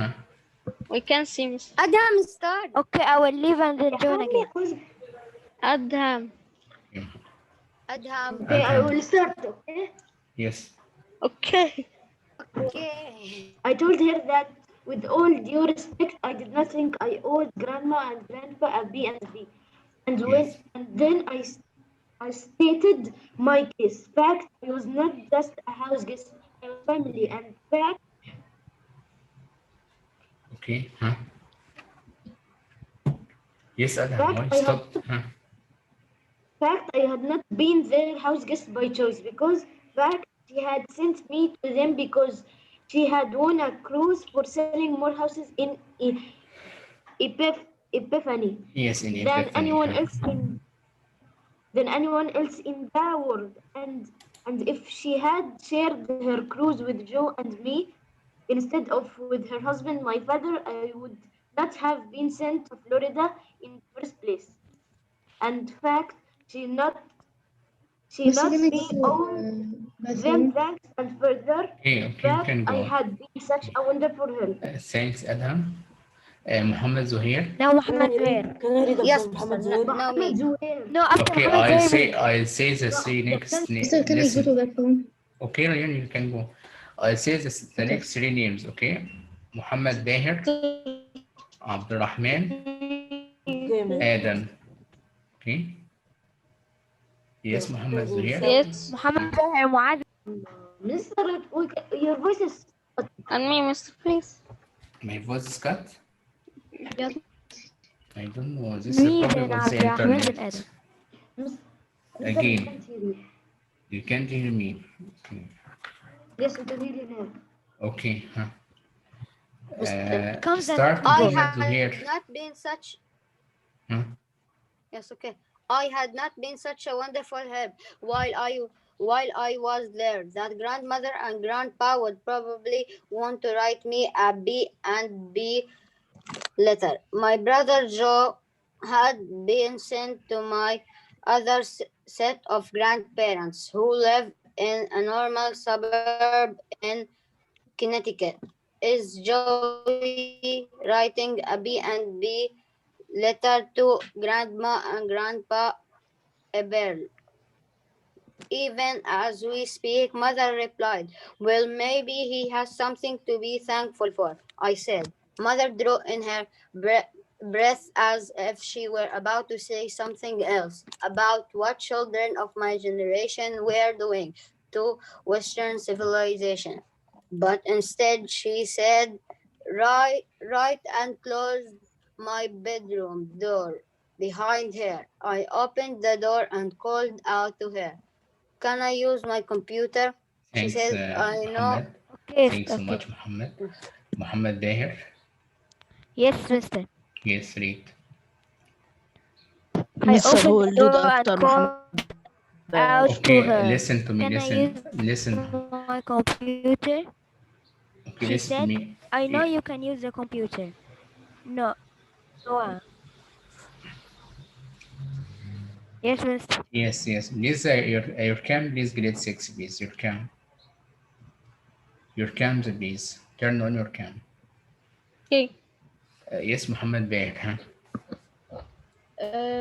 We can see Mr. Adam, start. Okay, I will leave and then join again. Adham. Adam. Okay, I will start. Okay. Yes. Okay. Okay. I told her that with all due respect, I did not think I owed grandma and grandpa a B and B. Yes. And then I stated my case. Fact, I was not just a house guest. I was family. And Okay. Yes, Adam. fact, Why I had stopped? fact, I had not been their house guest by choice because fact she had sent me to them because she had won a cruise for selling more houses in Epiphany Yes, in than Epiphany. anyone else in the world. And if she had shared her cruise with Joe and me instead of with her husband, my father, I would not have been sent to Florida in the first place. And fact, she not she بس not can I be go to owned them bathroom? thanks and further Okay, you fact can I go. had been such a wonderful help. Thanks, Adam. Muhammad Zuhair. Now Muhammad Zuhair. Can I read Yes, after Muhammad Mr. Zuhair? Now Muhammad me. Zuhair. No, after Okay, Muhammad Zuhair me. I'll say the three next Mister, can I go to listen. bathroom? Okay, Ryan, you can go. I'll say the Okay. next three names. Okay, Muhammad Dahir, Abdurrahman, Okay, man. Adam. Okay. Yes, Muhammad Zuhair. Yes. Muhammad Zuhair Muaz. Mr. Your voice is And me, Mr. Please. My voice is cut. Yes. I don't know. This is a Me problem then of the Abdurrahman then internet. Adam. Mr. I Again, can't hear you. you can't hear me. Okay. Yes, I can hear you now. Okay. Comes and Start I Muhammad had Zuhair. not been such. Huh? Yes, okay. I had not been such a wonderful help while I was there. That grandmother and grandpa would probably want to write me a B and B letter. My brother Joe had been sent to my other set of grandparents who live in a normal suburb in Connecticut. Is Joey writing a B and B letter to grandma and grandpa Abel? Even as we speak, Mother replied, well, maybe he has something to be thankful for, I said. Mother drew in her breath as if she were about to say something else about what children of my generation were doing to Western civilization. But instead, she said, right and closed my bedroom door behind her. I opened the door and called out to her. Can I use my computer? She Thanks, said, I know. Muhammad. Okay, Thanks so okay. much, Muhammad. Muhammad Dahir. Yes, Mister. Yes, read. I Mister, who opened will the read door after and Muhammad? called out to Okay, her. listen to me. Can I use Listen. my computer? Okay, She listen to said, me. I know Yeah. you can use the computer. No. Yes, mister. Yes, yes. Please, your cam, please grade 6, please. Your cam, please. Turn on your cam. Okay. Yes, Muhammad Baid, huh?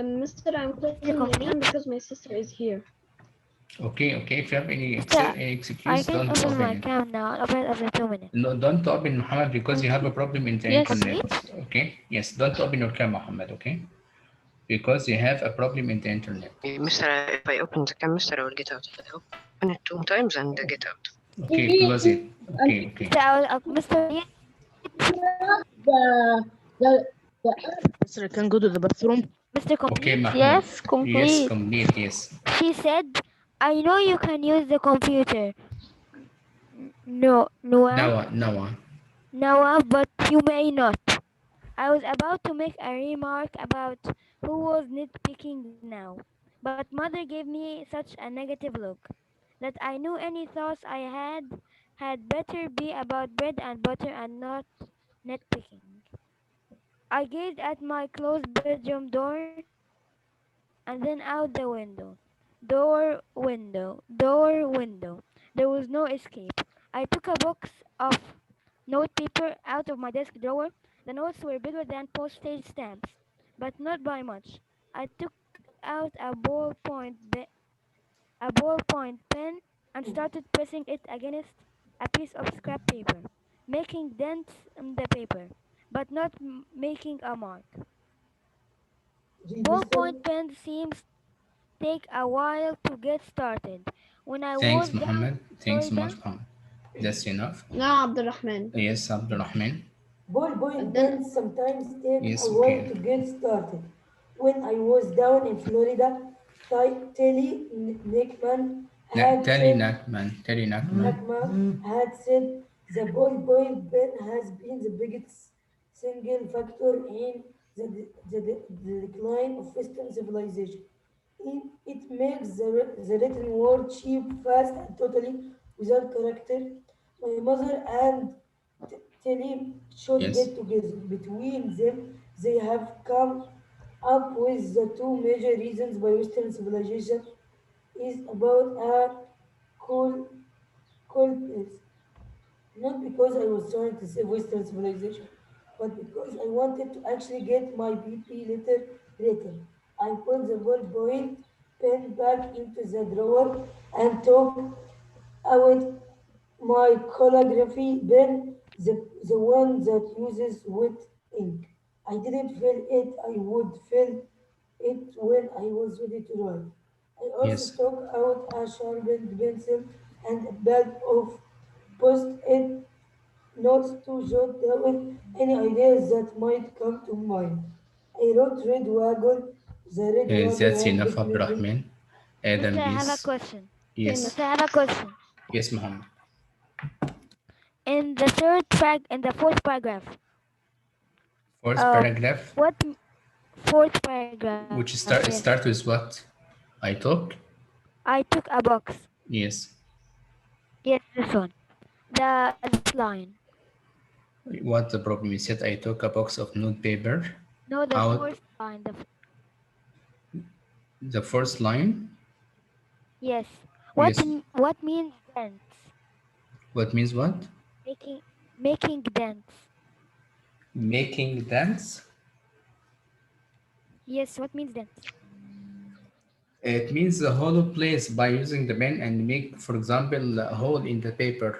Mister, I'm Is it closing my cam complete? because my sister is here. Okay, okay. If you have Mister, any I excuse, can't don't open open my it. cam now. I'll open it after 2 minutes. No, don't open Muhammad because you have a problem in the Yes. internet. Complete? Okay? Yes, don't open your cam, Muhammad, okay? Because you have a problem in the internet. Mister, if I open the cam, Mister, I will get out. I open it 2 times and get out. Okay, close it. Okay, okay. Mister, Mister, please. the the the Mister, I can go to the bathroom. Mister, Okay, complete? Mahmoud. Yes, Yes, complete. complete, yes. She said, I know you can use the computer. No, Noah, Noah, Noah. Noah, but you may not. I was about to make a remark about who was nitpicking now, but mother gave me such a negative look that I knew any thoughts I had better be about bread and butter and not nitpicking. I gazed at my closed bedroom door and then out the window. Door, window, door, window. There was no escape. I took a box of notepaper out of my desk drawer. The notes were bigger than postage stamps, but not by much. I took out a ballpoint pen and started pressing it against a piece of scrap paper, making dents in the paper, but not making a mark. Read, Mister. Ballpoint pens seems take a while to get started. When I was Thanks, down Muhammad. in Thanks so much, Florida, Muhammad. That's enough. No, Abdurrahman. Yes, Abdurrahman. Ballpoint And then pens sometimes take a Yes, while okay. to get started. When I was down in Florida, Telly Nickman had Tally said Nakman. Tally Nakman. Nakman had said the ballpoint pen has been the biggest single factor in the decline of Western civilization. It makes the written word cheap, fast, and totally without character. My mother and Telly should Yes. get together. Between them, they have come up with the two major reasons why Western civilization is about a cool, cool place. Not because I was trying to save Western civilization, but because I wanted to actually get my PP letter written. I put the ballpoint pen back into the drawer and took out my calligraphy pen, the one that uses wet ink. I didn't fill it, I would fill it when I was ready to write. I also Yes. took out a sharpened pencil and a pad of post-it notes to jot down any ideas that might come to mind. I wrote Red Wagon. The Red Wagon That's has enough, definitely. Abdurrahman. Adam, Mister, I have a please. question. Yes. Mister, I have a question. Yes, Muhammad. In the fourth paragraph, Fourth paragraph, what fourth paragraph? Yes, start with what? I talk? I took a box. Yes. Yes, this one. The this line. What the problem? You said I took a box of note paper No, the out. fourth line. The first line? Yes. Yes. What means dents? What means what? Making dents. Making dance. Yes. What means dents? It means the hollow place by using the pen and make, for example, a hole in the paper.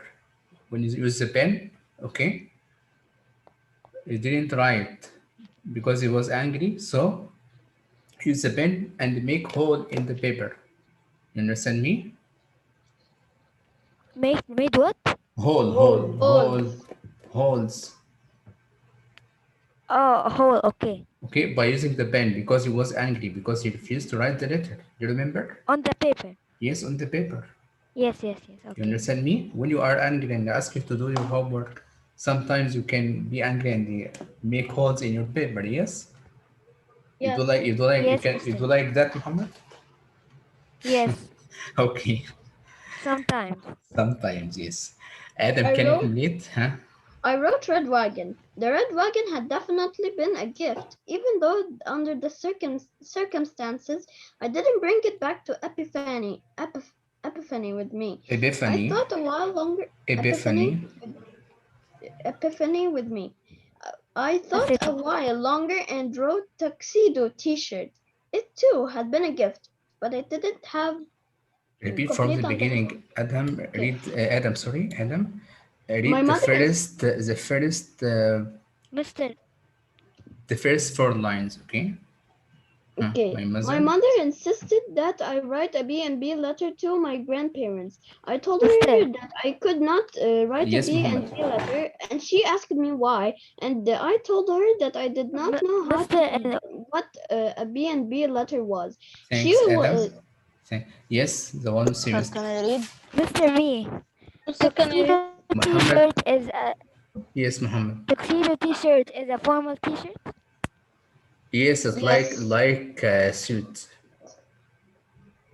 When you use the pen, okay, he didn't write because he was angry, so use the pen and make hole in the paper. You understand me? Made what? Hold. Holes. Oh, hole. Okay. Okay, by using the pen because he was angry because he refused to write the letter. You remember? On the paper. Yes, on the paper. Yes. Yes. Yes. You Okay. understand me? When you are angry and ask you to do your homework, sometimes you can be angry and make holes in your paper. Yes. Yes. Yes, You Mister. do like that, Muhammad? Yes. Okay. Sometimes. Sometimes, yes. Adam, I can you wrote complete? Huh? I wrote Red Wagon. The Red Wagon had definitely been a gift, even though under the circumstances I didn't bring it back to Epiphany with me. I Epiphany. thought a while longer. Epiphany. Epiphany with me. I thought a Epiphany. while longer and wrote tuxedo T-shirt. It too had been a gift, but I didn't have Repeat from the complete understanding. beginning. Adam, Okay, read Adam. Sorry, Adam. my Read mother is Mr. the first four lines. Okay. Huh. okay. My My mother. mother insisted that I write a B&B letter to my grandparents. I told Mr. her that I could not write a Yes, Muhammad. B&B letter, and she asked me why. And I told her that I did not know how Mr. to what a B&B letter was. She Thanks, was Adam. Yes, the one Sir, serious. can I read? Mr. Me. Sir, can I read? Tuxedo T-shirt Muhammad. is a Yes, Muhammad. tuxedo T-shirt is a formal T-shirt. Yes, it's like yes. like suit.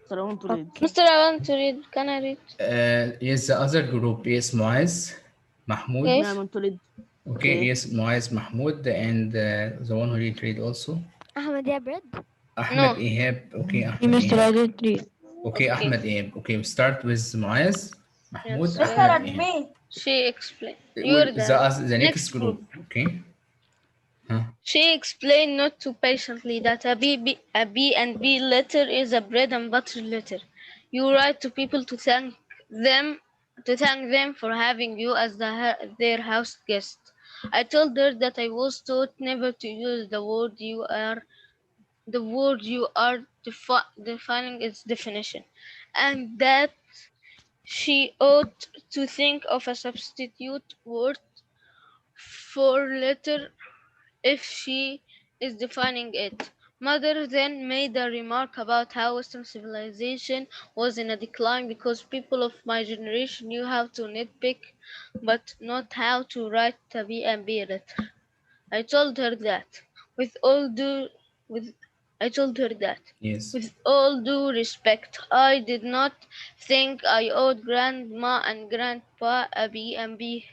Sir, I want to read. Okay. Mister, I want to read. Can I read? Yes, the other group is Muaz, Mahmoud. Me, I Yes. want to read. Okay, Okay. yes, Muaz, Mahmoud, and the one who did trade also. Ahmed ya bread. Ahmed No. Ihab. Okay, See, Ahmed Mr. Ihab. I didn't read. Okay, Okay. Ahmed Ihab. Okay, we start with Muaz, Mahmoud, Yes. Mr. Ahmed and Ihab. me. She explained. You're The next next group. group. Okay. Huh? She explained not too patiently that a B and B letter is a bread and butter letter. You write to people them to thank them for having you as their house guest. I told her that I was taught never to use the word you are defining its definition, and that she ought to think of a substitute word for letter if she is defining it. Mother then made a remark about how Western civilization was in a decline because people of my generation knew how to nitpick but not how to write a B and B letter. I told her that with all due with I told her that Yes. with all due respect, I did not think I owed grandma and grandpa a B and B,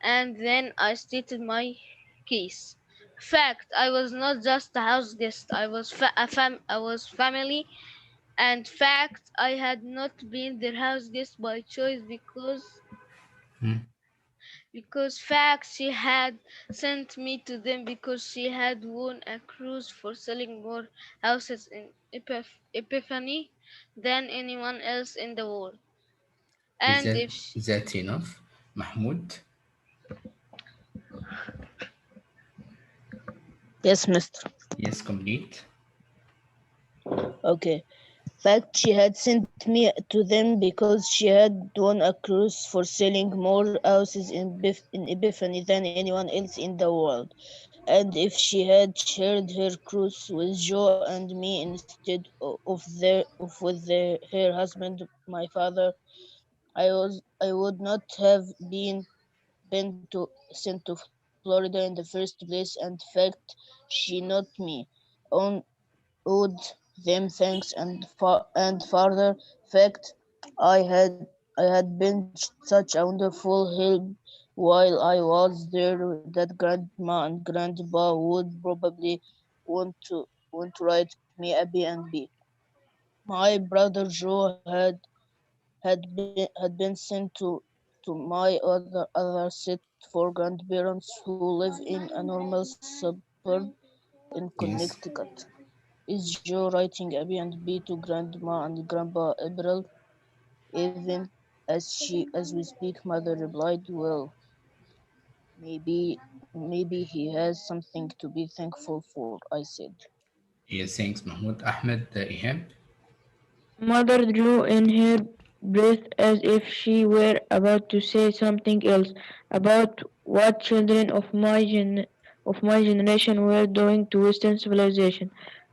and then I stated my case. Fact, I was not just a house guest. I was family, and fact, I had not been their house guest by choice Hmm. because fact she had sent me to them because she had won a cruise for selling more houses in Epiphany than anyone else in the world. Is And that if she, is that enough, Mahmoud? Yes, mister. Yes, complete. Okay. Fact, she had sent me to them because she had won a cruise for selling more houses in Epiphany than anyone else in the world. And if she had shared her cruise with Joe and me instead her husband, my father, I would not have been sent to Florida in the first place. And fact, she not me. On owed them thanks and further fact I had been such a wonderful help while I was there that grandma and grandpa would probably want to write me a B&B. My brother Joe had been sent to my other set for grandparents who live in a normal suburb in Yes. Connecticut. Is Joe writing a B&B to Grandma and Grandpa April? Even as we speak, Mother replied, "Well, maybe he has something to be thankful for," I said. Yes, thanks, Mahmoud. Ahmed Ihab. Mother drew in her breath as if she were about to say something else about what children of my generation were doing to Western civilization.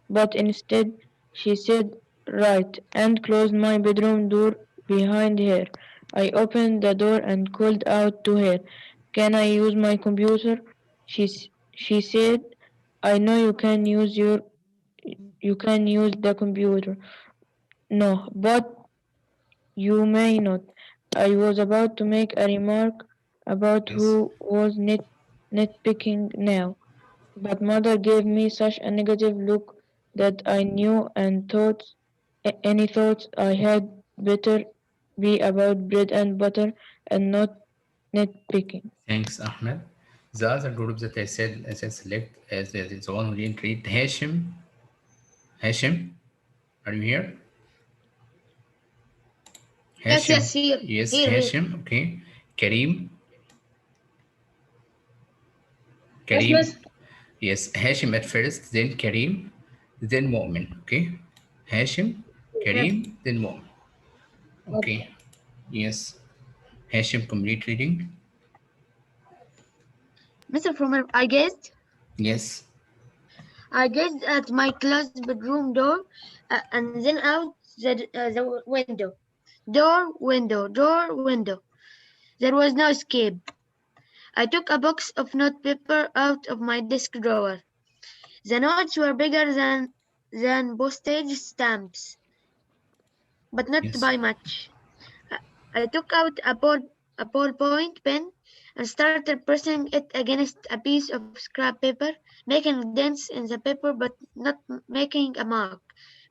But instead she said right and closed my bedroom door behind her. I opened the door and called out to her, "Can I use my computer?" She said, "I know you can use the computer." "No, but you may not." I was about to make a remark about Yes. who was nitpicking now. But mother gave me such a negative look that I knew and thought any thoughts I had better be about bread and butter and not nitpicking. Thanks, Ahmed. The other group that I said select as the one who didn't read Hashim. Hashim, are you here? Yes, Hashim. yes, here, Yes, here, here. Hashim. Okay. Kareem. Yes, Kareem. miss. Yes, Hashim at first, then Kareem, then Mu'min. Okay. Hashim, Yes. Kareem, then Mu'min. Okay. Okay. Yes. Hashim, complete reading. Mr. Fromer, Yes. I gazed at my closed bedroom door and then out the window. Door, window, door, window. There was no escape. I took a box of notepaper out of my desk drawer. The notes were bigger than postage stamps, but not Yes. by much. I I took out a ballpoint pen and started pressing it against a piece of scrap paper, making dents in the paper but not making a mark.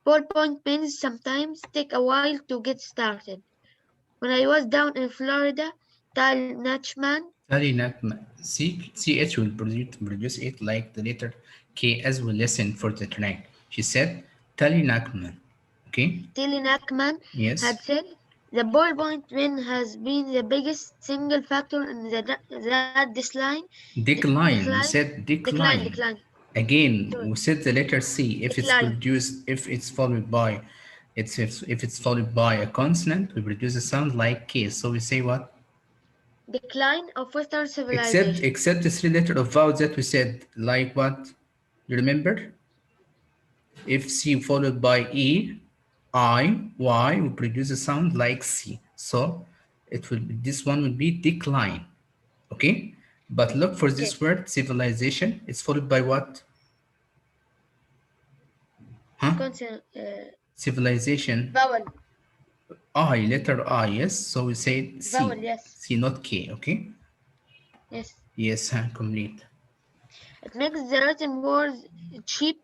Ballpoint pens sometimes take a while to get started. When I was down in Florida, Tal Nachman, Tally not CH will produce it like the letter K as we listen for the track. She said, Tally Nakman. Okay? Tilly Nachman Yes. had said, the ballpoint pen has been the biggest single factor in that Decline. We said decline. decline. Again, Sorry, we said the letter C. If it's decline. produced, if it's followed by a consonant, we produce a sound like K. So we say what? Decline of Western Except civilization. except the three letter of vowels that we said, like what? You remember? If C followed by E, I, Y, we produce a sound like C. So it will be, this one will be decline. Okay? But look for Okay. this word civilization. It's followed by what? Huh? Consonant, Civilization. vowel, I, letter I, yes. So we say C. vowel, yes, C, not K, okay? yes. Yes, huh, complete. It makes the written words cheap,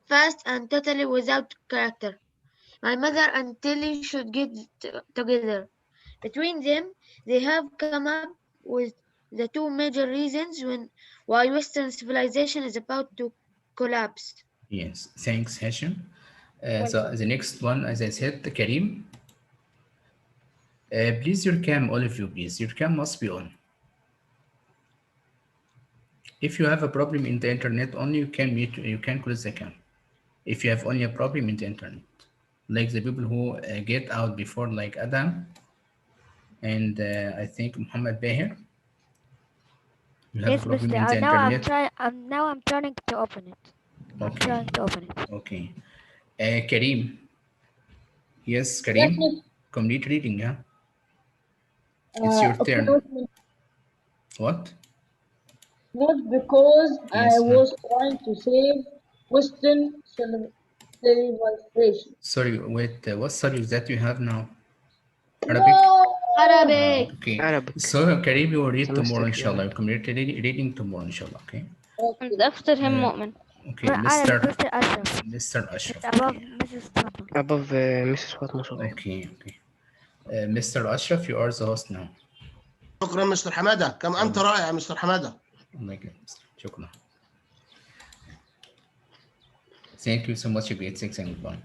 fast, and totally without character. My mother and Tilly should get together. Between them, they have come up with the two major reasons why Western civilization is about to collapse. Yes, thanks, Hashim. So Welcome. the next one, as I said, Karim, please your cam, all of you, please. Your cam must be on. If you have a problem in the internet, only you can mute, you can close the cam. If you have only a problem in the internet, like the people who get out before, like Adam and I think Muhammad Bahir, you have a Yes, problem Mister. in the Now I'm internet. trying. Now I'm trying to open it. I'm Okay, trying to open it. okay. Karim, yes, Yes, Karim, miss. complete reading, yeah. It's your Okay, turn. not, What? not because I Yes, huh? was trying to save Western civilization. Sorry, wait, what subject that you have now? Arabic? No! Arabic. Okay. Arabic. So, Karim, you will read tomorrow, Semester في inshallah. You Arabic. can reading tomorrow, inshallah, okay? And Okay. after him Uh, مؤمن. okay, Arabic, Mr. Ashraf. Mr. It's Ashraf, above okay. Mrs. Tama. Above Mrs. Fatma Subhi. Okay, okay. Mr. Ashraf, you are the host now. شكرا مستر حماده، كم انت رائع مستر حماده. Oh my goodness. شكرا. Thank you so much, grade 6, and goodbye.